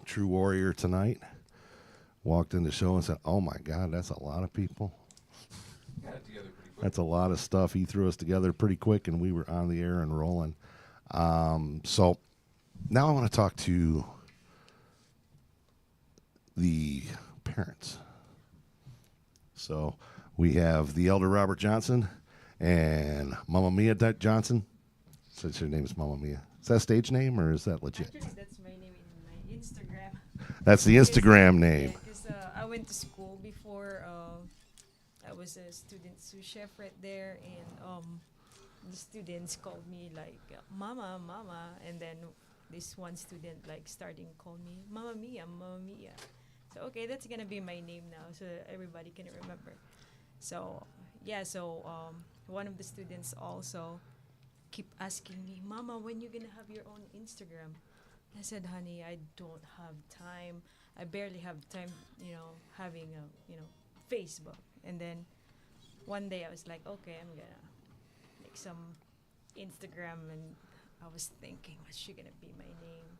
true warrior tonight. Walked in the show and said, "Oh my God, that's a lot of people. Got it together pretty quick. That's a lot of stuff." He threw us together pretty quick, and we were on the air and rolling. So now I want to talk to the parents. So we have the elder Robert Johnson and Mama Mia Johnson. Since your name is Mamma Mia. Is that a stage name or is that legit? Actually, that's my name in my Instagram. That's the Instagram name. Because I went to school before. I was a student sous chef right there, and the students called me like "Mama, Mama," and then this one student like starting call me "Mamma Mia, Mamma Mia." So okay, that's gonna be my name now, so everybody can remember. So yeah, so one of the students also keep asking me, "Mama, when you gonna have your own Instagram?" I said, "Honey, I don't have time. I barely have time, having a, Facebook." And then one day I was like, "Okay, I'm gonna make some Instagram," and I was thinking, what's she gonna be my name?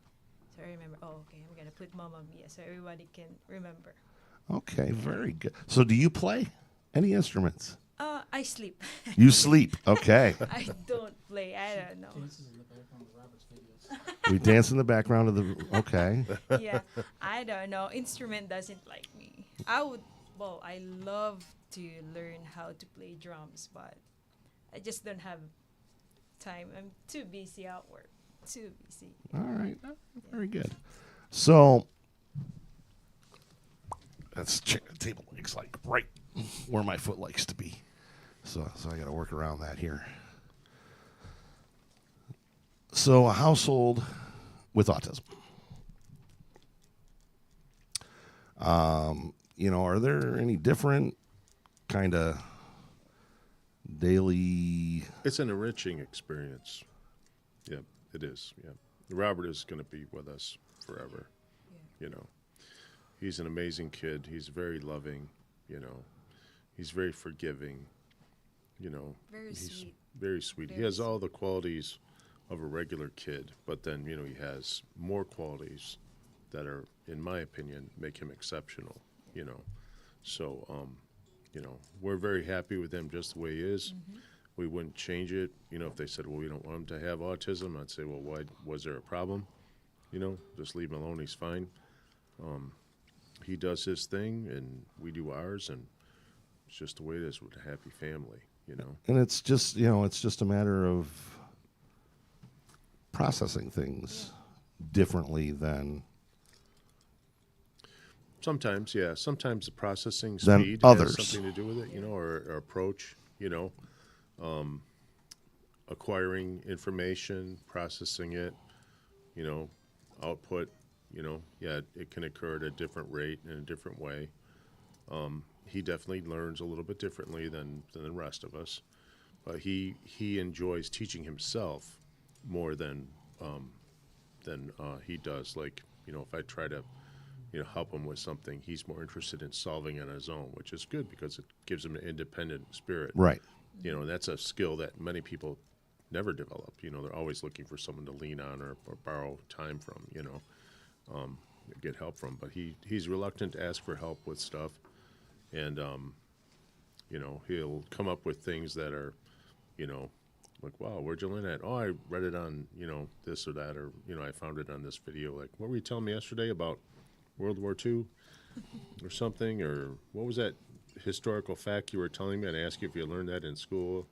So I remember, oh, okay, I'm gonna put Mama Mia so everybody can remember. Okay, very good. So do you play any instruments? I sleep. You sleep. Okay. I don't play. I don't know. Dances in the background of Robert's videos. We dance in the background of the. Okay. Yeah, I don't know. Instrument doesn't like me. I love to learn how to play drums, but I just don't have time. I'm too busy at work. Too busy. All right. Very good. So that's table legs like right where my foot likes to be. So I got to work around that here. So a household with autism. Are there any different kind of daily? It's an enriching experience. Yeah, it is. Yeah, Robert is going to be with us forever. Yeah. He's an amazing kid. He's very loving. He's very forgiving. Very He's sweet. very sweet. He Very has all the qualities of a regular kid, but then he has more qualities that are, in my opinion, make him exceptional. So we're very happy with him just the way he is. Mm-hmm. We wouldn't change it. If they said, well, we don't want him to have autism, I'd say, well, why was there a problem? Just leave him alone. He's fine. He does his thing, and we do ours, and it's just the way it is with a happy family. And it's just a matter of processing things differently than Sometimes, yeah. Sometimes the processing Than speed others. has something to do with it, or approach, acquiring information, processing it, output, yeah, it can occur at a different rate in a different way. He definitely learns a little bit differently than the rest of us, but he enjoys teaching himself more than he does. Like, if I try to help him with something, he's more interested in solving it on his own, which is good because it gives him an independent spirit. right. And that's a skill that many people never develop. They're always looking for someone to lean on or borrow time from, get help from. But he's reluctant to ask for help with stuff. And, he'll come up with things that are, like, wow, where'd you learn that? Oh, I read it on, this or that, or, I found it on this video. Like, what were you telling me yesterday about World War II or something? Or what was that historical fact you were telling me? And I asked you if you learned that in school.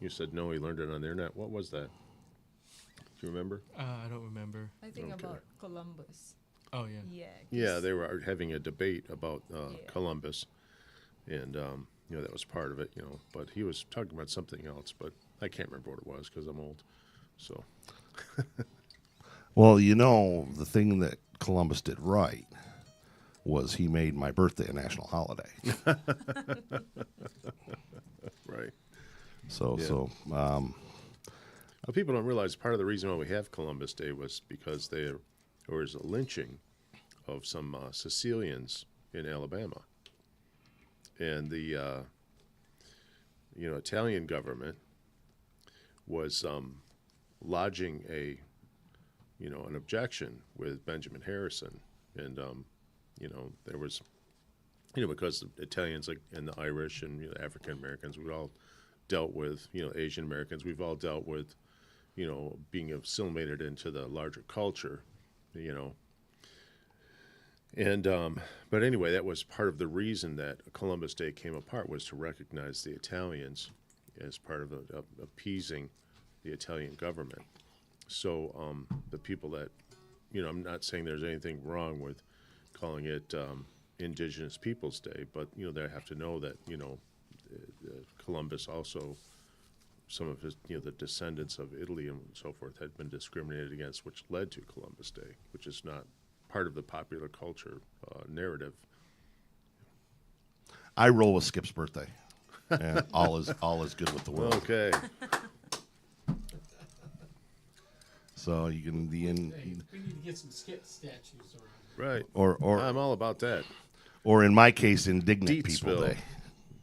You said, no, he learned it on the internet. What was that? Do you remember? I don't remember. I think Okay. about Columbus. Oh yeah. Yeah. Yeah, they were having a debate about Yeah. Columbus. And, that was part of it, But he was talking about something else, but I can't remember what it was because I'm old. So, Well, the thing that Columbus did right was he made my birthday a national holiday. right. So Well, people don't realize part of the reason why we have Columbus Day was because there was a lynching of some Sicilians in Alabama. And the Italian government was lodging an objection with Benjamin Harrison, and there was because the Italians and the Irish and African Americans, we've all dealt with Asian Americans, we've all dealt with being assimilated into the larger culture, And but anyway, that was part of the reason that Columbus Day came apart, was to recognize the Italians as part of appeasing the Italian government. So the people that, I'm not saying there's anything wrong with calling it Indigenous Peoples Day, but they have to know that Columbus also, some of his the descendants of Italy and so forth had been discriminated against, which led to Columbus Day, which is not part of the popular culture narrative. I roll with Skip's birthday, and all is good with the world. Okay. So you can We need to get some skip statues around. Right. or I'm all about that. or in my case, indignant people Deetsville. day.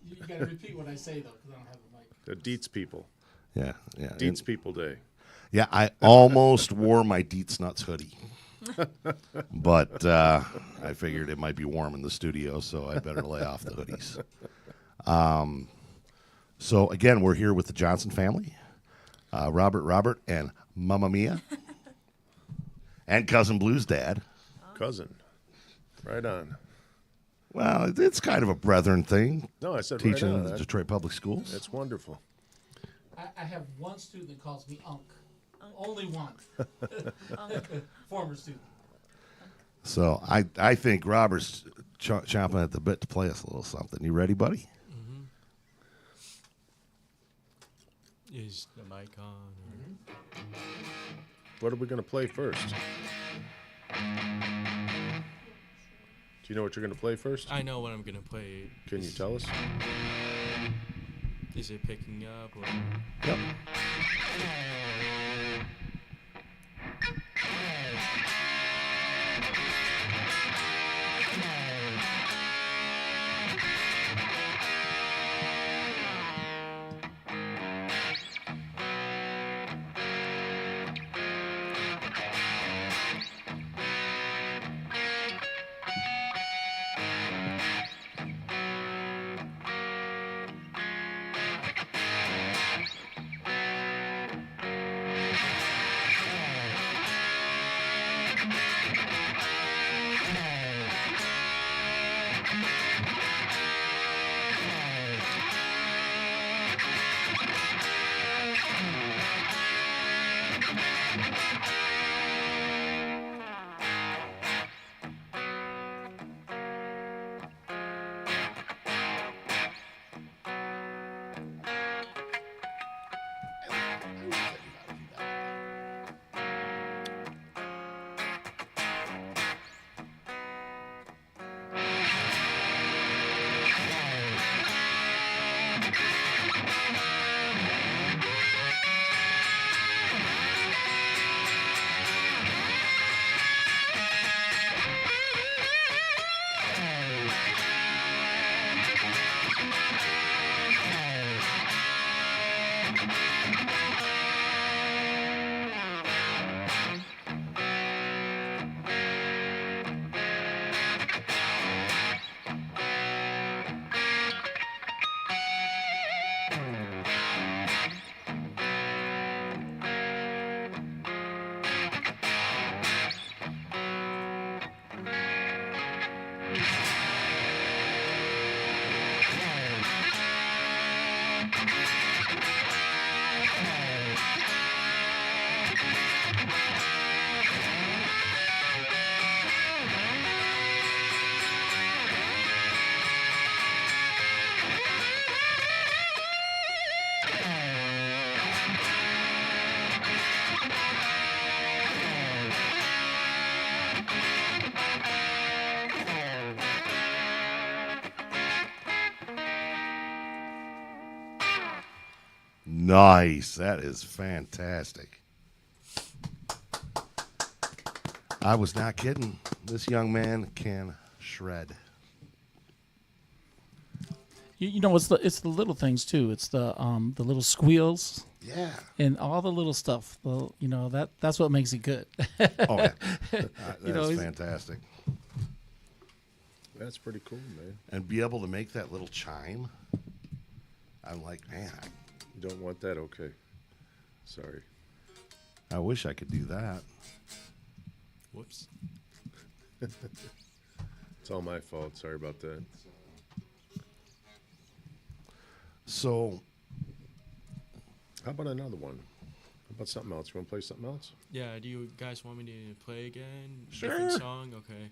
You got to repeat what I say though, because I don't have a mic. The Dietz people. Yeah, yeah. Dietz People Day. Yeah, I almost wore my Dietz Nuts hoodie. But I figured it might be warm in the studio, so I better lay off the hoodies. So, again, we're here with the Johnson family. Robert, and Mamma Mia. And Cousin Blue's dad. Cousin. Right on. Well, it's kind of a brethren thing, No, I said teaching right in on. the Detroit Public Schools. That's wonderful. I have one student that calls me Unc. Only one. Former student. So I think Robert's chomping at the bit to play us a little something. You ready, buddy? Is the mic on? What are we going to play first? Do you know what you're going to play first? I know what I'm gonna play. Can you tell us? Is it picking up or? Yep. Nice. That is fantastic. I was not kidding. This young man can shred. You know, it's the little things too. It's the little squeals Yeah. and all the little stuff. Well, that's what makes it good. Oh, yeah. That's he's- fantastic. That's pretty cool, man. And be able to make that little chime. I'm like, man, You don't want that? Okay. Sorry. I wish I could do that. Whoops. It's all my fault. Sorry about that. So, How about another one? How about something else? You want to play something else? Yeah, do you guys want me to play again? Sure. Different song? Okay.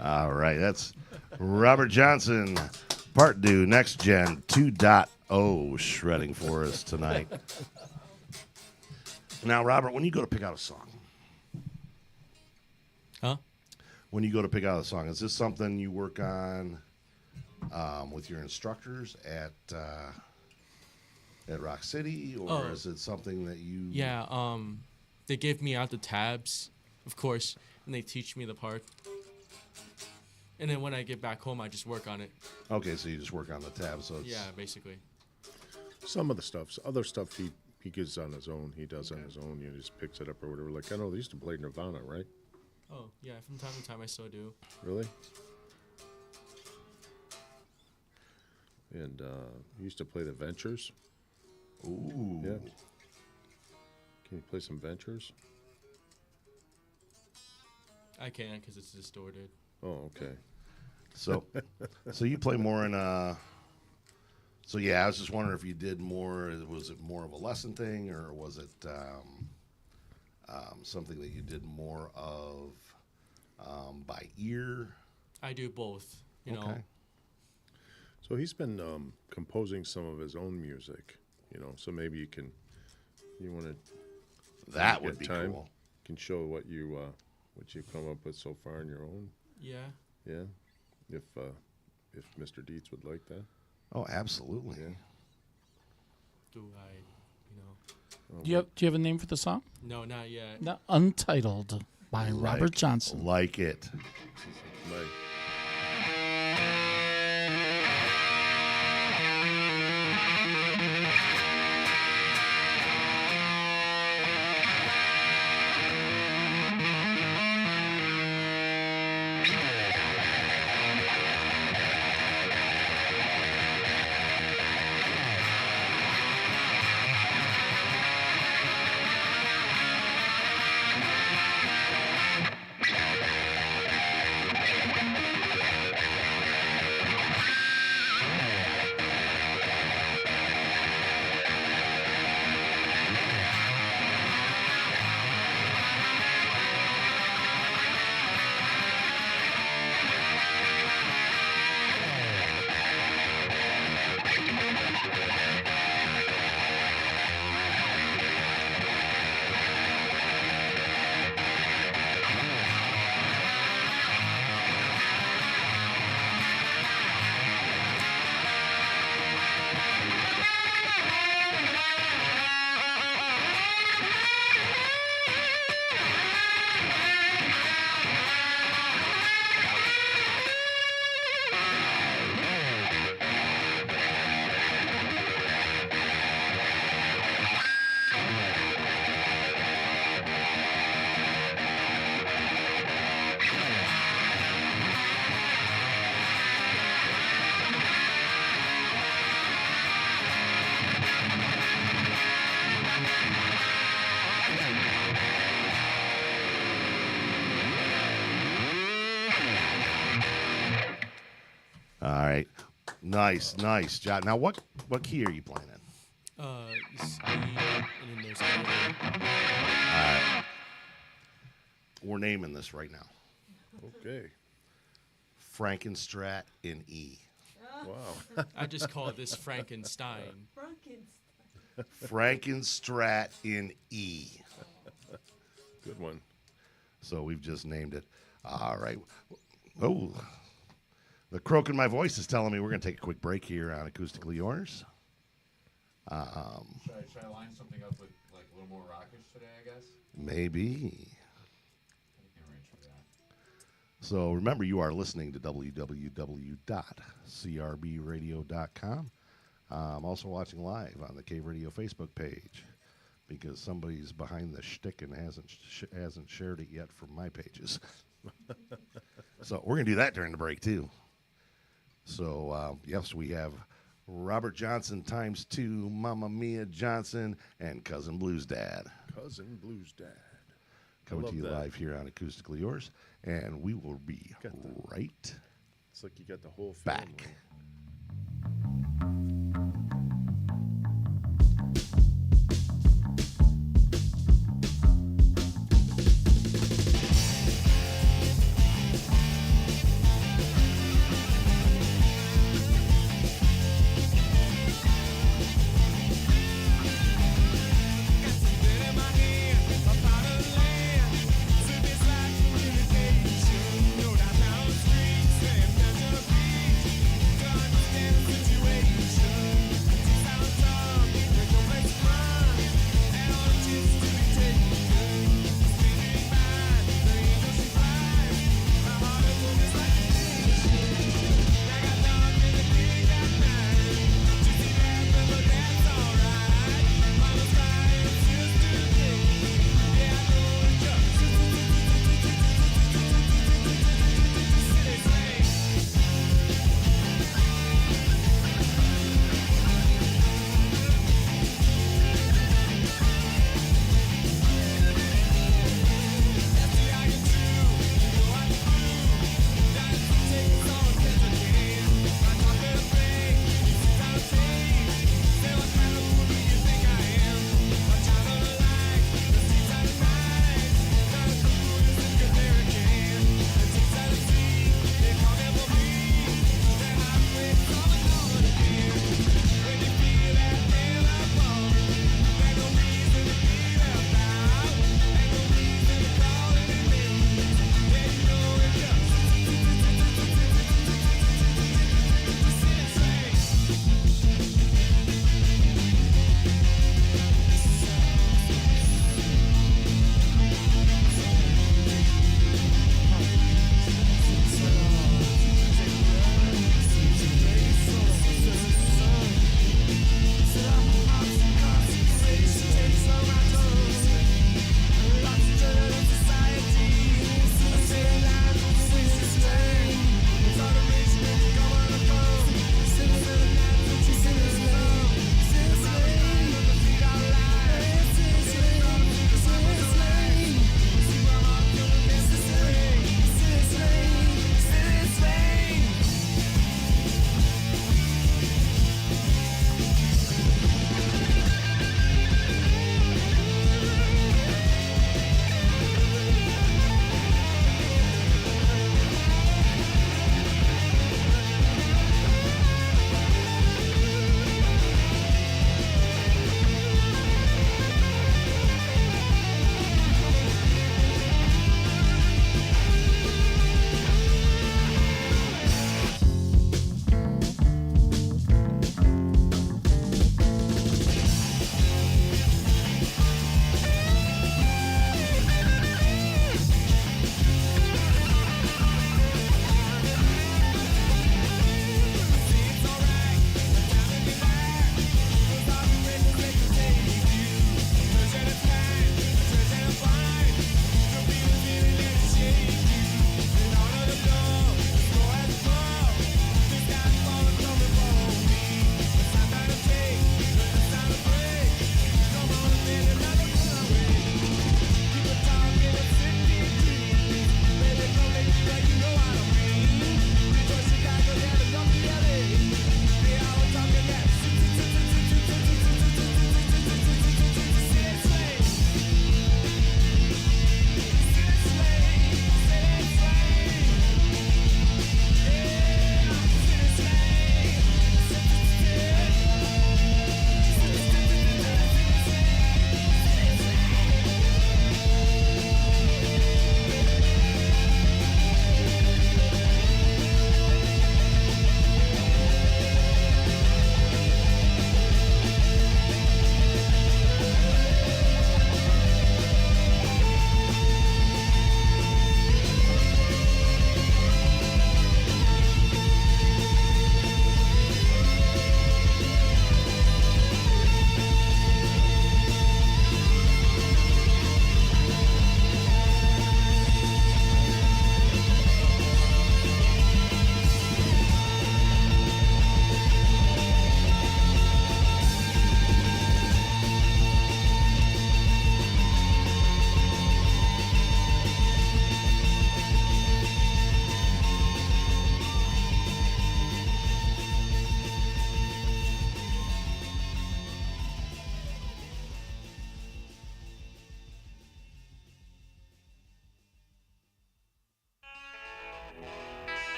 All right, that's Robert Johnson, Part 2, Next Gen 2.0, shredding for us tonight. Now, Robert, when you go to pick out a song, Huh? when you go to pick out a song, is this something you work on with your instructors at Rock City, or Oh. is it something that you? Yeah, they give me out the tabs, of course, and they teach me the part. And then when I get back home, I just work on it. Okay, so you just work on the tab. So it's, Yeah, basically. Some of the stuff, other stuff he gets on his own. He does on his own. He just picks it up or whatever. Like I know they used to play Nirvana, right? Oh, yeah, from time to time I still do. Really? And he used to play the Ventures. Ooh. Yeah. Can you play some Ventures? I can't because it's distorted. Oh, okay. So, so you play more in So yeah, I was just wondering if you did more. Was it more of a lesson thing, or was it something that you did more of by ear? I do both, you know. Okay. So he's been composing some of his own music, you know. So maybe you want to That get would be time, cool. can show what you've come up with so far in your own. Yeah. Yeah. If Mr. Dietz would like that. Oh, absolutely. Yeah. Do I, you know. Do you have a name for the song? No, not yet. No, Untitled by Robert Johnson. Like it. Like, Nice, nice job. Now, what key are you playing in? C, and then there's A. We're naming this right now. Okay. Frankenstrat in E. Wow. I just call this Frankenstein. Frankenstrat in E. Good one. So we've just named it. All right. Oh, the croak in my voice is telling me we're going to take a quick break here on Acoustically Yours. Should I line something up with like a little more rockish today? I guess. Maybe. I can arrange for that. So remember, you are listening to www.crbradio.com. I'm also watching live on the Cave Radio Facebook page because somebody's behind the shtick and hasn't shared it yet from my pages. So we're going to do that during the break, too. So, yes, we have Robert Johnson times 2, Mama Mia Johnson, and Cousin Blues Dad. Cousin Blues Dad. Coming to you that. live here on Acoustically Yours, and we will be right It's like you got the whole family. back. Know that down streets and there's a beach.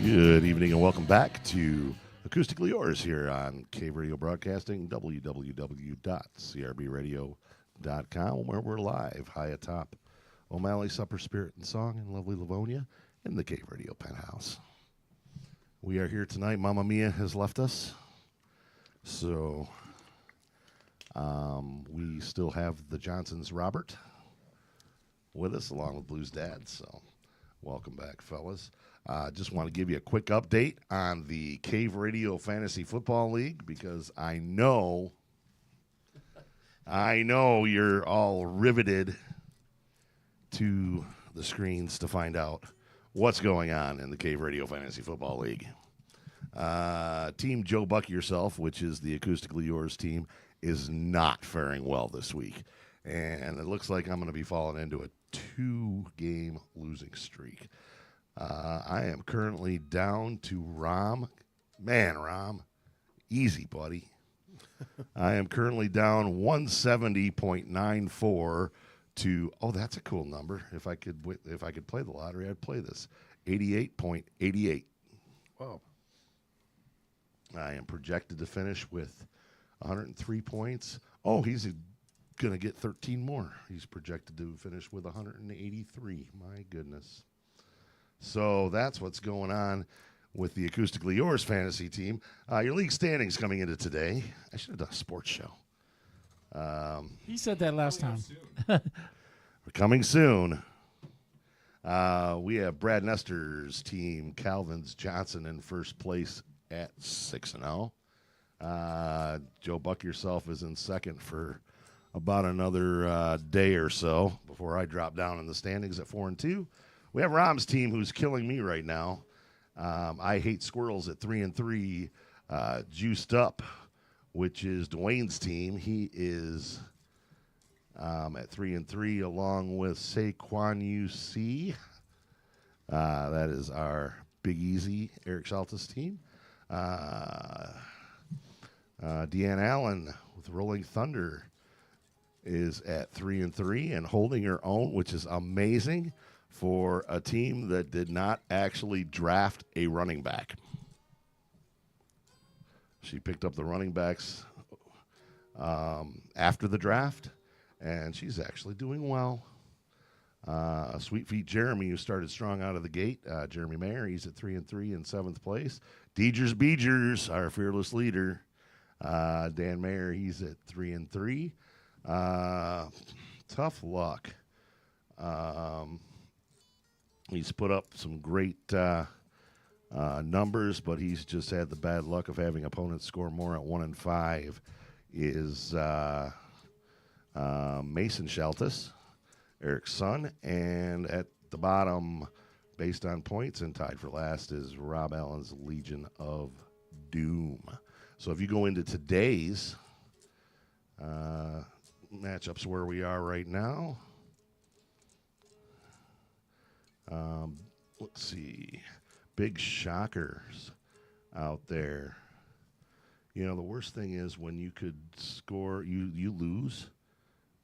Good evening and welcome back to Acoustically Yours here on Cave Radio Broadcasting, www.crbradio.com, where we're live high atop O'Malley Supper Spirit and Song in lovely Livonia in the Cave Radio penthouse. We are here tonight. Mamma Mia has left us, so we still have the Johnsons' Robert with us along with Blues Dad, so welcome back, fellas. Just want to give you a quick update on the Cave Radio Fantasy Football League because I know you're all riveted to the screens to find out what's going on in the Cave Radio Fantasy Football League. Team Joe Buck Yourself, which is the Acoustically Yours team, is not faring well this week. And it looks like I'm going to be falling into a 2-game losing streak. I am currently down to Rom. Man, Rom, easy, buddy. I am currently down 170.94 to, oh, that's a cool number. If I could play the lottery, I'd play this. 88.88. Wow. I am projected to finish with 103 points. Oh, he's going to get 13 more. He's projected to finish with 183. My goodness. So that's what's going on with the Acoustically Yours fantasy team. Your league standings coming into today. I should have done a sports show. He said that last time. We're coming soon. We have Brad Nestor's team, Calvin's Johnson, in first place at 6-0. Joe Buck Yourself is in second for about another day or so before I drop down in the standings at 4-2. We have Rom's team, who's killing me right now. I Hate Squirrels at 3-3. Juiced Up, which is Dwayne's team. He is at 3-3, along with Saquon UC. That is our Big Easy, Eric Salta's team. Deanne Allen with Rolling Thunder is at 3-3 and holding her own, which is amazing for a team that did not actually draft a running back. She picked up the running backs after the draft, and she's actually doing well. Sweet Feet Jeremy, who started strong out of the gate. Jeremy Mayer, he's at 3-3 in 7th place. Deejers Beejers, our fearless leader. Dan Mayer, he's at 3-3. Tough luck. He's put up some great numbers, but he's just had the bad luck of having opponents score more at 1-5. Is Mason Sheltis, Eric's son, and at the bottom, based on points and tied for last, is Rob Allen's Legion of Doom. So if you go into today's matchups where we are right now, let's see, big shockers out there. You know, the worst thing is when you could score, you lose,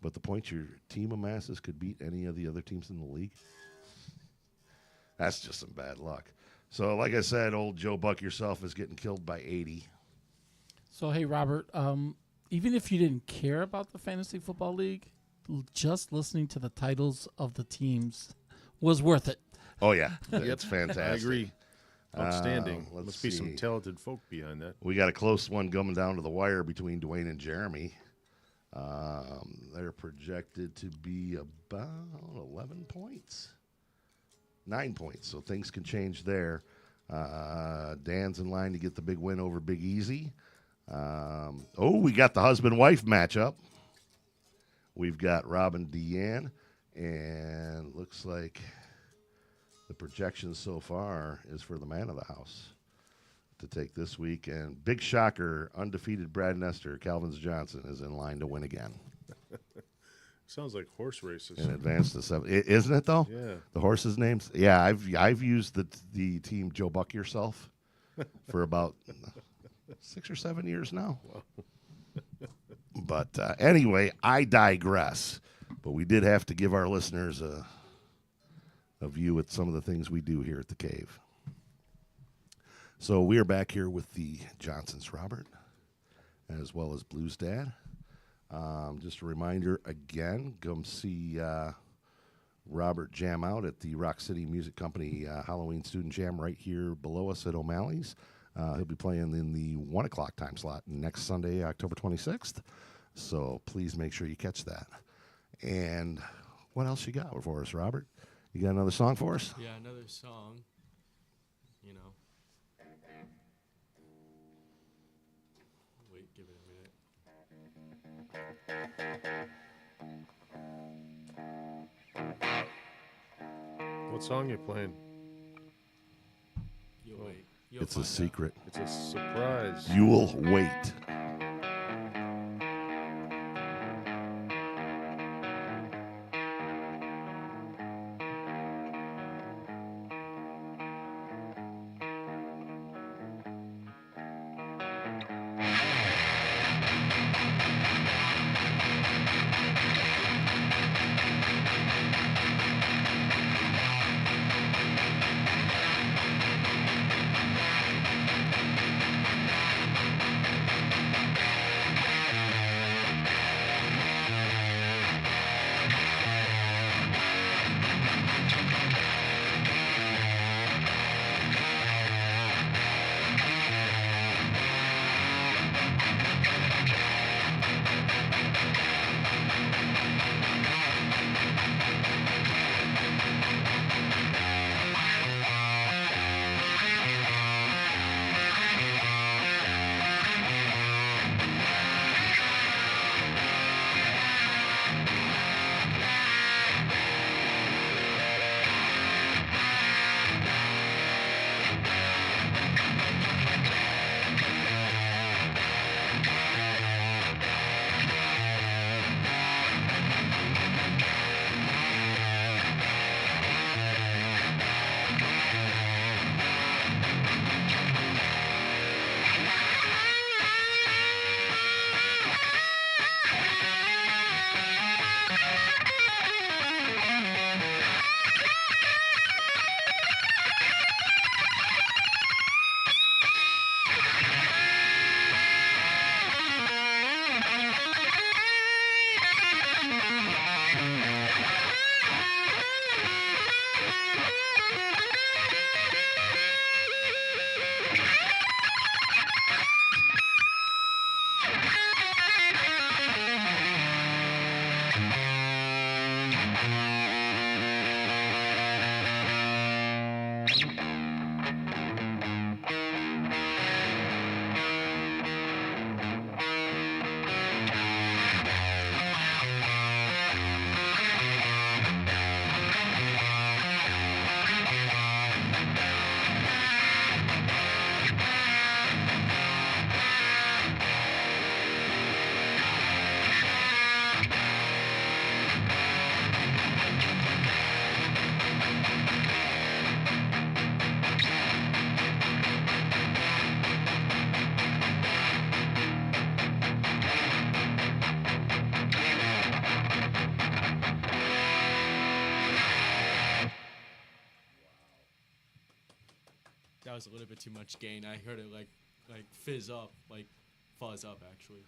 but the points your team amasses could beat any of the other teams in the league. That's just some bad luck. So, like I said, old Joe Buck Yourself is getting killed by 80. So, hey, Robert, even if you didn't care about the Fantasy Football League, just listening to the titles of the teams was worth it. Oh, yeah. It's fantastic. I agree. Outstanding. Let's Must be some see. talented folk behind that. We got a close one coming down to the wire between Dwayne and Jeremy. They're projected to be about 11 points. 9 points, so things can change there. Dan's in line to get the big win over Big Easy. We got the husband-wife matchup. We've got Rob and Deanne, and looks like the projection so far is for the man of the house to take this week. And big shocker, undefeated Brad Nestor, Calvin's Johnson, is in line to win again. Sounds like horse races. In advance to 7. Isn't it, though? Yeah. The horses' names? Yeah, I've used the team Joe Buck Yourself for about 6 or 7 years now. But anyway, I digress. But we did have to give our listeners a view at some of the things we do here at the Cave. So we are back here with the Johnsons, Robert, as well as Blues Dad. Just a reminder again, come see Robert jam out at the Rock City Music Company Halloween Student Jam right here below us at O'Malley's. He'll be playing in the 1 o'clock time slot next Sunday, October 26th. So please make sure you catch that. And what else you got for us, Robert? You got another song for us? Yeah, another song. You know. Wait, give it a minute. What song you playing? You'll wait. You'll It's a find out. secret. It's a surprise. You'll wait. That was a little bit too much gain. I heard it like fizz up, like fuzz up actually.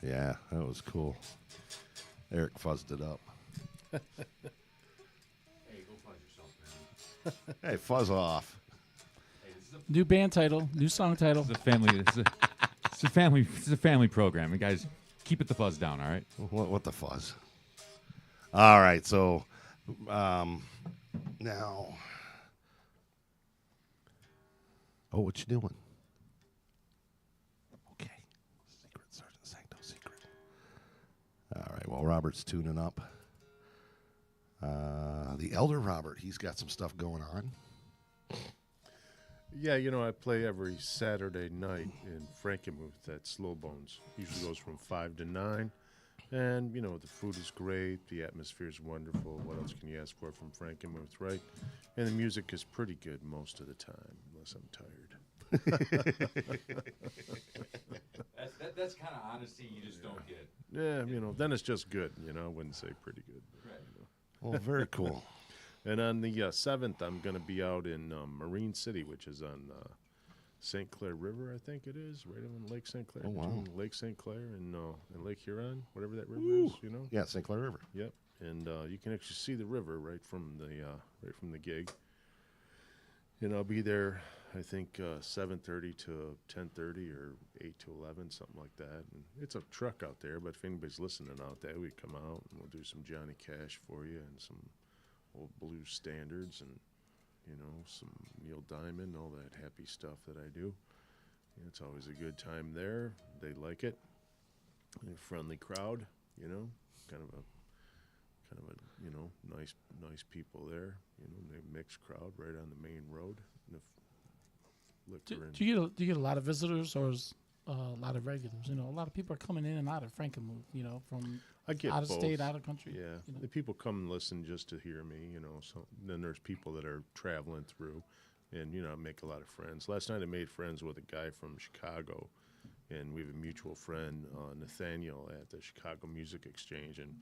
Yeah, that was cool. Eric fuzzed it up. Hey, go fuzz yourself, man. Hey, fuzz off. Hey, this is New band title, new song title. a family. It's a family. It's a family program. And guys, keep it the fuzz down. All right. What the fuzz? All right, so now. Oh, what you doing? Okay. Secret Sergeant Sancto Secret. All right, well, Robert's tuning up. The elder Robert, he's got some stuff going on. Yeah, you know, I play every Saturday night in Frankenmuth at Slow Bones. Usually goes from 5 to 9. And, you know, the food is great. The atmosphere is wonderful. What else can you ask for from Frankenmuth, right? And the music is pretty good most of the time, unless I'm tired. That's kind of honesty you just don't get. Yeah, you know, then it's just good. You know, I wouldn't say pretty good. Right. Well, very cool. And on the 7th, I'm going to be out in Marine City, which is on St. Clair River, I think it is, right on Lake St. Clair. Oh, wow. Between Lake St. Clair and Lake Huron, whatever that river is, you know. Yeah, St. Clair River. Yep, and you can actually see the river right from the gig. And I'll be there, I think 7:30 to 10:30 or 8 to 11, something like that. And it's a truck out there, but if anybody's listening out there, we come out and we'll do some Johnny Cash for you and some old blues standards and some Neil Diamond, all that happy stuff that I do. It's always a good time there. They like it. A friendly crowd, kind of a nice people there. They mixed crowd right on the main road. And if liquor and Do you get a lot of visitors or is, a lot of regulars? A lot of people are coming in and out of Frankenmuth, from I get out of both. state, out of country. Yeah, the people come and listen just to hear me. So then there's people that are traveling through, and I make a lot of friends. Last night I made friends with a guy from Chicago, and we have a mutual friend, Nathaniel, at the Chicago Music Exchange, and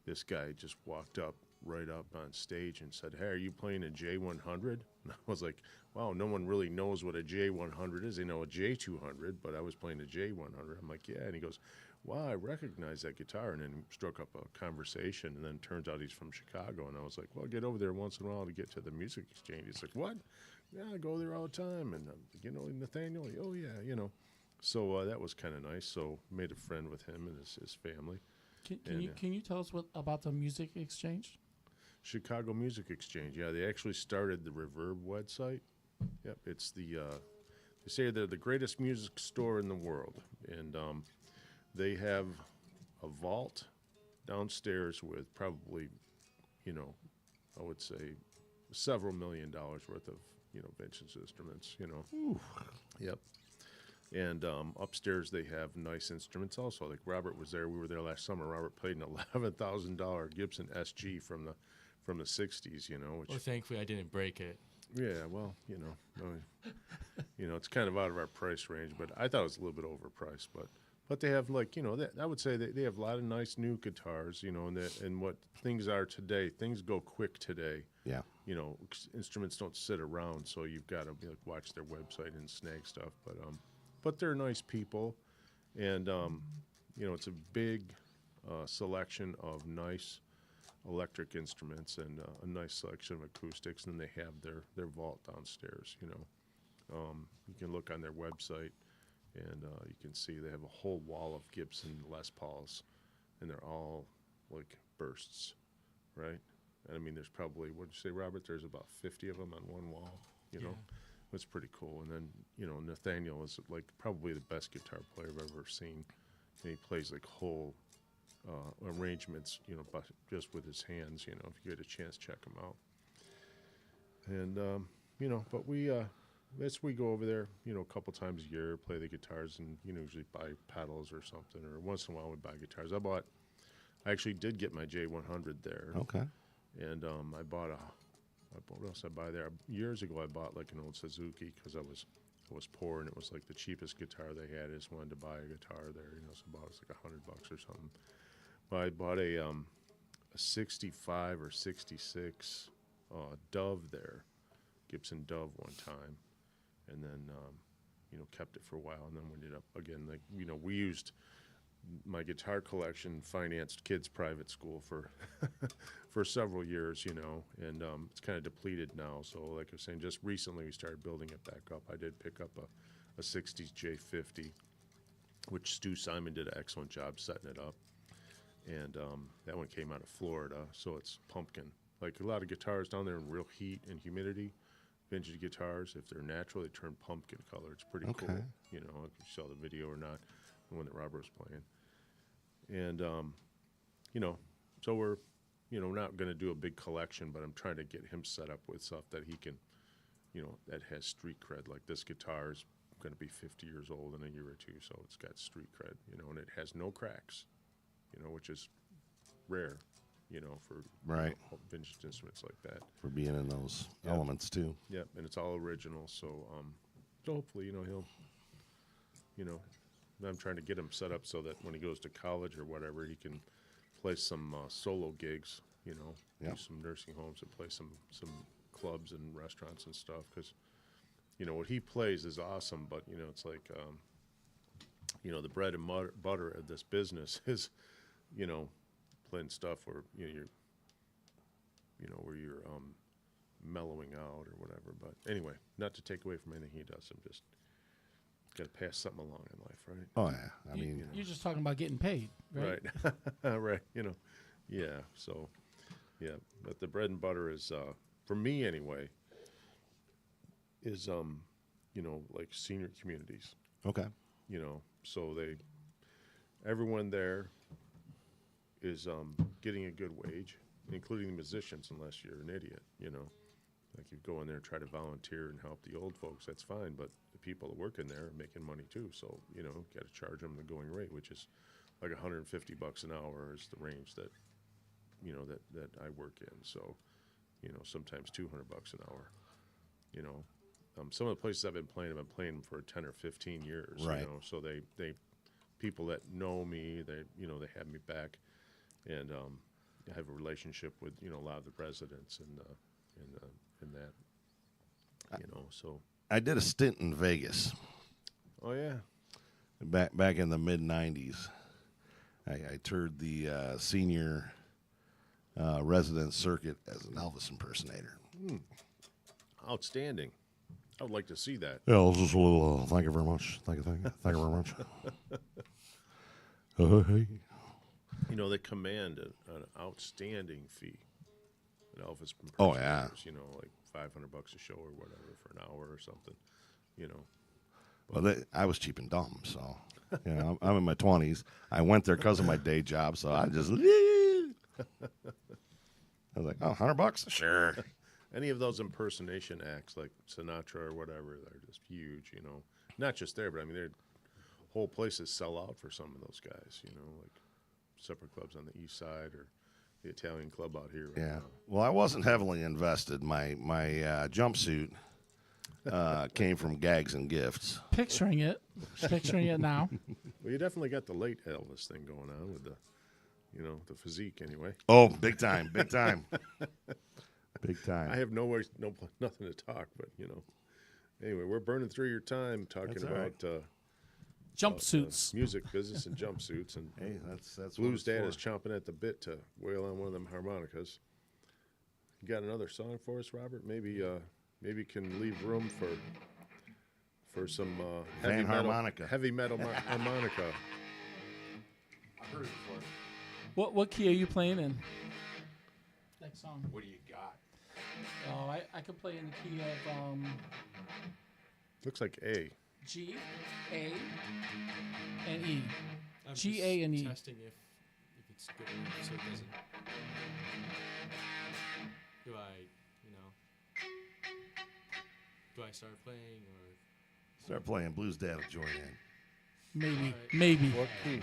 this guy just walked right up on stage and said, "Hey, are you playing a J100?" And I was like, "Wow, no one really knows what a J100 is. They know a J200, but I was playing a J100." I'm like, "Yeah," and he goes, "Wow, I recognize that guitar," and then struck up a conversation, and then turns out he's from Chicago, and I was like, "Well, get over there once in a while to get to the Music Exchange." He's like, "What?" "Yeah, I go there all the time," and Nathaniel, "Oh yeah," So that was kind of nice. So made a friend with him and his family. Can you tell us about the Music Exchange? Chicago Music Exchange. Yeah, they actually started the Reverb website. Yep, it's they say they're the greatest music store in the world, and they have a vault downstairs with probably, I would say, several $1 million worth of vintage instruments. Ooh. Yep. And upstairs they have nice instruments also. Like Robert was there. We were there last summer. Robert played an $11,000 Gibson SG from the 60s. Which Well, thankfully I didn't break it. yeah, well, it's kind of out of our price range, but I thought it was a little bit overpriced. But they have I would say they have a lot of nice new guitars. And what things are today, things go quick today. Yeah. Instruments don't sit around, so you've got to watch their website and snag stuff. But they're nice people, and it's a big selection of nice electric instruments and a nice selection of acoustics. And then they have their vault downstairs. You can look on their website, and you can see they have a whole wall of Gibson Les Pauls, and they're all like bursts, right? And I mean, there's probably, what'd you say, Robert? There's about 50 of them on one wall. Yeah. That's pretty cool. And then, Nathaniel is like probably the best guitar player I've ever seen. And he plays like whole arrangements, just with his hands. If you get a chance, check him out. And but we go over there, a couple times a year, play the guitars, and usually buy pedals or something. Or once in a while we buy guitars. I actually did get my J100 there. Okay. And what else I buy there? Years ago, I bought like an old Suzuki because I was poor, and it was like the cheapest guitar they had. I just wanted to buy a guitar there, so I bought it like $100 or something. But I bought a 65 or 66 Dove there, Gibson Dove one time, and then kept it for a while, and then we ended up again we used my guitar collection financed kids' private school for for several years, and it's kind of depleted now. So, like I was saying, just recently we started building it back up. I did pick up a 60s J50, which Stu Simon did an excellent job setting it up, and that one came out of Florida, so it's pumpkin. Like a lot of guitars down there in real heat and humidity, vintage guitars, if they're natural, they turn pumpkin color. It's pretty cool. Okay. If you saw the video or not, the one that Robert was playing. And, so we're, not going to do a big collection, but I'm trying to get him set up with stuff that he can, that has street cred. Like this guitar is going to be 50 years old in a year or two, so it's got street cred, and it has no cracks, which is rare, for Right. Vintage instruments like that. For being in those Yeah. elements too. Yep, and it's all original, so hopefully, he'll, I'm trying to get him set up so that when he goes to college or whatever, he can play some solo gigs, Yeah. do some nursing homes and play some clubs and restaurants and stuff, because, you know, what he plays is awesome, but you know, it's like, you know, the bread and butter of this business is, you know, playing stuff where you know where you're mellowing out or whatever. But anyway, not to take away from anything he does. I'm just got to pass something along in life, right? Oh yeah, I mean, You're just talking about getting paid, right? Right, right. You know, yeah. So, yeah. But the bread and butter is, for me anyway, is you know, like senior communities. okay. You know, so everyone there is getting a good wage, including the musicians, unless you're an idiot. You know, like you go in there and try to volunteer and help the old folks, that's fine. But the people that work in there are making money too. So you know, got to charge them the going rate, which is like $150 an hour is the range that you know that I work in. So you know, sometimes $200 an hour. You know, some of the places I've been playing for 10 or 15 years. Right. You know, so they people that know me, they have me back, and I have a relationship with you know a lot of the residents and that. You know, so I did a stint in Vegas oh yeah, back in the mid '90s. I toured the senior resident circuit as an Elvis impersonator. outstanding. I would like to see that. Yeah, it was just a little. Thank you very much. Thank you very much. Hey. You know, they command an outstanding fee. An Elvis impersonators, Oh, yeah. You know, like $500 a show or whatever for an hour or something. You know. Well, I was cheap and dumb, so you know, I'm in my 20s. I went there because of my day job, so I just. I was like, oh, $100? Sure. Any of those impersonation acts like Sinatra or whatever, they're just huge, you know. Not just there, but I mean, whole places sell out for some of those guys, you know, like supper clubs on the east side or the Italian club out here. Right Yeah. now. Well, I wasn't heavily invested. My jumpsuit came from Gags and Gifts. Picturing it now. Well, you definitely got the late Elvis thing going on with the, you know, the physique anyway. Oh, big time, big time, big time. I have nothing to talk, but you know. Anyway, we're burning through your time talking That's all about right. Jumpsuits. music business and jumpsuits, and Hey, that's what Blues it's Dad for. is chomping at the bit to wail on one of them harmonicas. You got another song for us, Robert? Maybe you can leave room for some heavy Van metal, harmonica. heavy metal harmonica. I've heard it before. What key are you playing in? Next song. What do you got? Oh, I could play in the key of Looks like A. G, A, and E. I'm G, just A, and E. testing if it's good enough so it doesn't. Do I, you know, do I start playing or? Start playing Blues Dad will join in. Maybe, Alright. maybe. What key?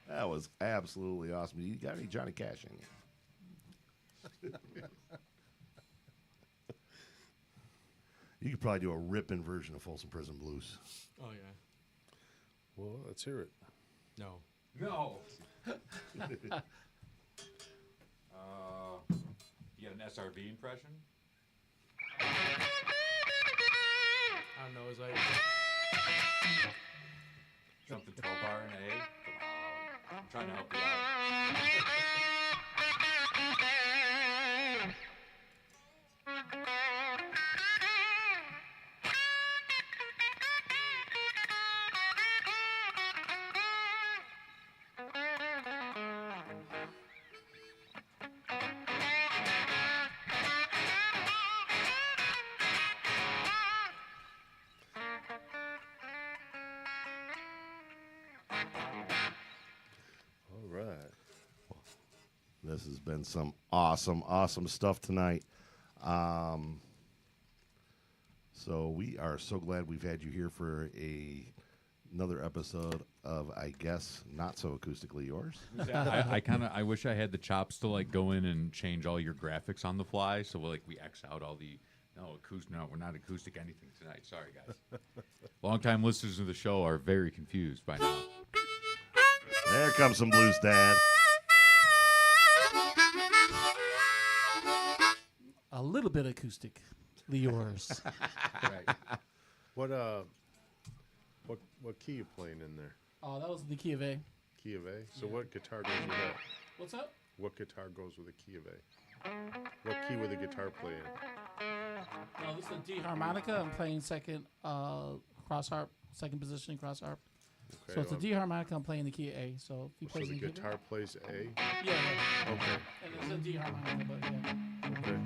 That was absolutely awesome. You got any Johnny Cash in you? You could probably do a ripping version of Folsom Prison Blues. Oh yeah. Well, let's hear it. No. No. You got an SRV impression? I don't know. It's like Something 12 bar and A? Come on. I'm trying to help you out. All right. This has been some awesome, awesome stuff tonight. So we are so glad we've had you here for another episode of, I guess, not so acoustically yours. I wish I had the chops to like go in and change all your graphics on the fly. So like we X out all the no, we're not acoustic anything tonight. Sorry guys. Longtime listeners of the show are very confused by now. There comes some blues, Dad. A little bit acoustically yours. Right. What key you playing in there? Oh, that was the key of A. Key of A. So what guitar goes with that? What's up? What guitar goes with a key of A? What key would the guitar play in? No, this is a D harmonica. I'm playing second cross harp, second position cross harp. Okay, So it's a D harmonica. I'm playing the key of A. So if he so plays the the key of guitar plays A. A, yeah, Okay. and it's a D harmonica, but yeah. Okay.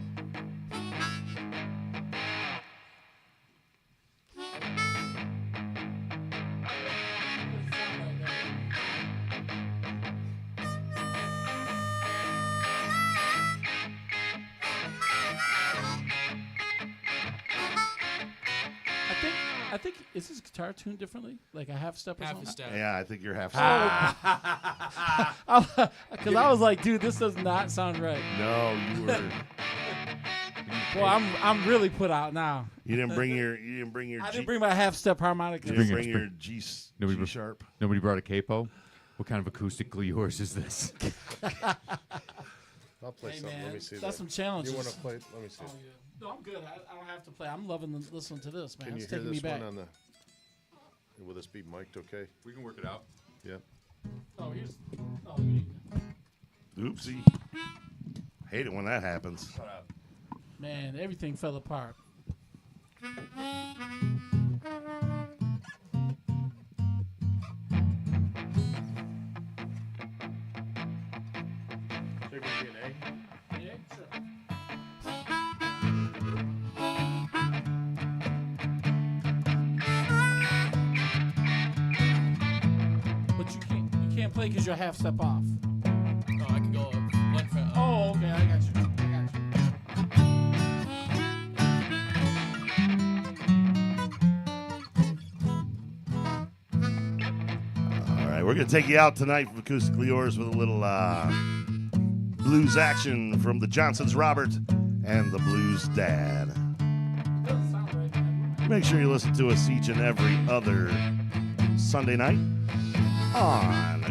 I think is his guitar tuned differently, like a half step or half a something. step. Yeah, I think you're half. Because I was like, dude, this does not sound right. No, you were. Well, I'm really put out now. You didn't bring your. I didn't bring my half step harmonica. You didn't Bring bring it- your G Nobody br- sharp. Nobody brought a capo? What kind of acoustically yours is this? I'll play Hey, something. man, Let me see that's that. some challenges. You want to play? Let me see. Oh, yeah. No, I'm good. I don't have to play. I'm loving listening to this, man. Can you It's hear taking me this back. one on the? Will this be mic'd okay? We can work it out. Yep. Oh, here's. Oh, you need Oopsie. Hate it when that happens. man, everything fell apart. So you're gonna be an A? Yeah, sure. But you can't play because you're half step off. Oh, I can go up one fret up. Oh, okay, I got you. All right, we're gonna take you out tonight from Acoustically Yours with a little blues action from the Johnsons, Robert and the Blues Dad. Doesn't sound right, man. Make sure you listen to us each and every other Sunday night on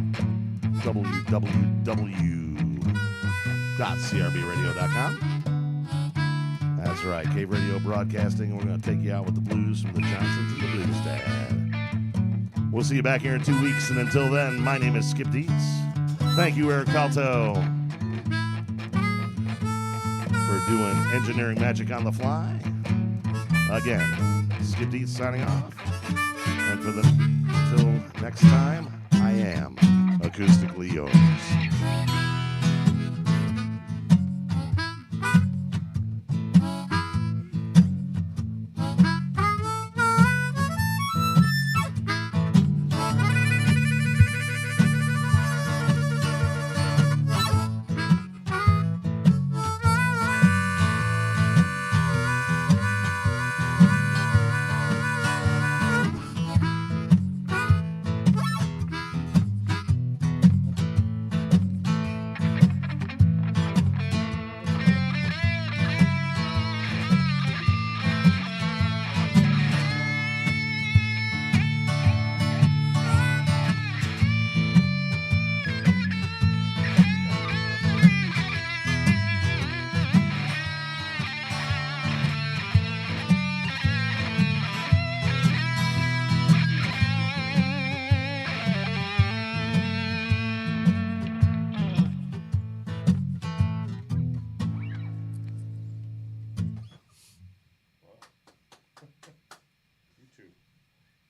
www.crbradio.com. That's right, Cave Radio Broadcasting, and we're going to take you out with the blues from the Johnsons and the Blues Dad. We'll see you back here in 2 weeks, and until then, my name is Skip Dietz. Thank you, Eric Palto, for doing engineering magic on the fly. Again, Skip Dietz signing off. And until next time, I am acoustically yours.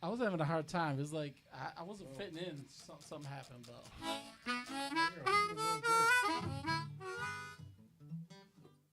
I was having a hard time. It's like I wasn't fitting in. Something happened, but.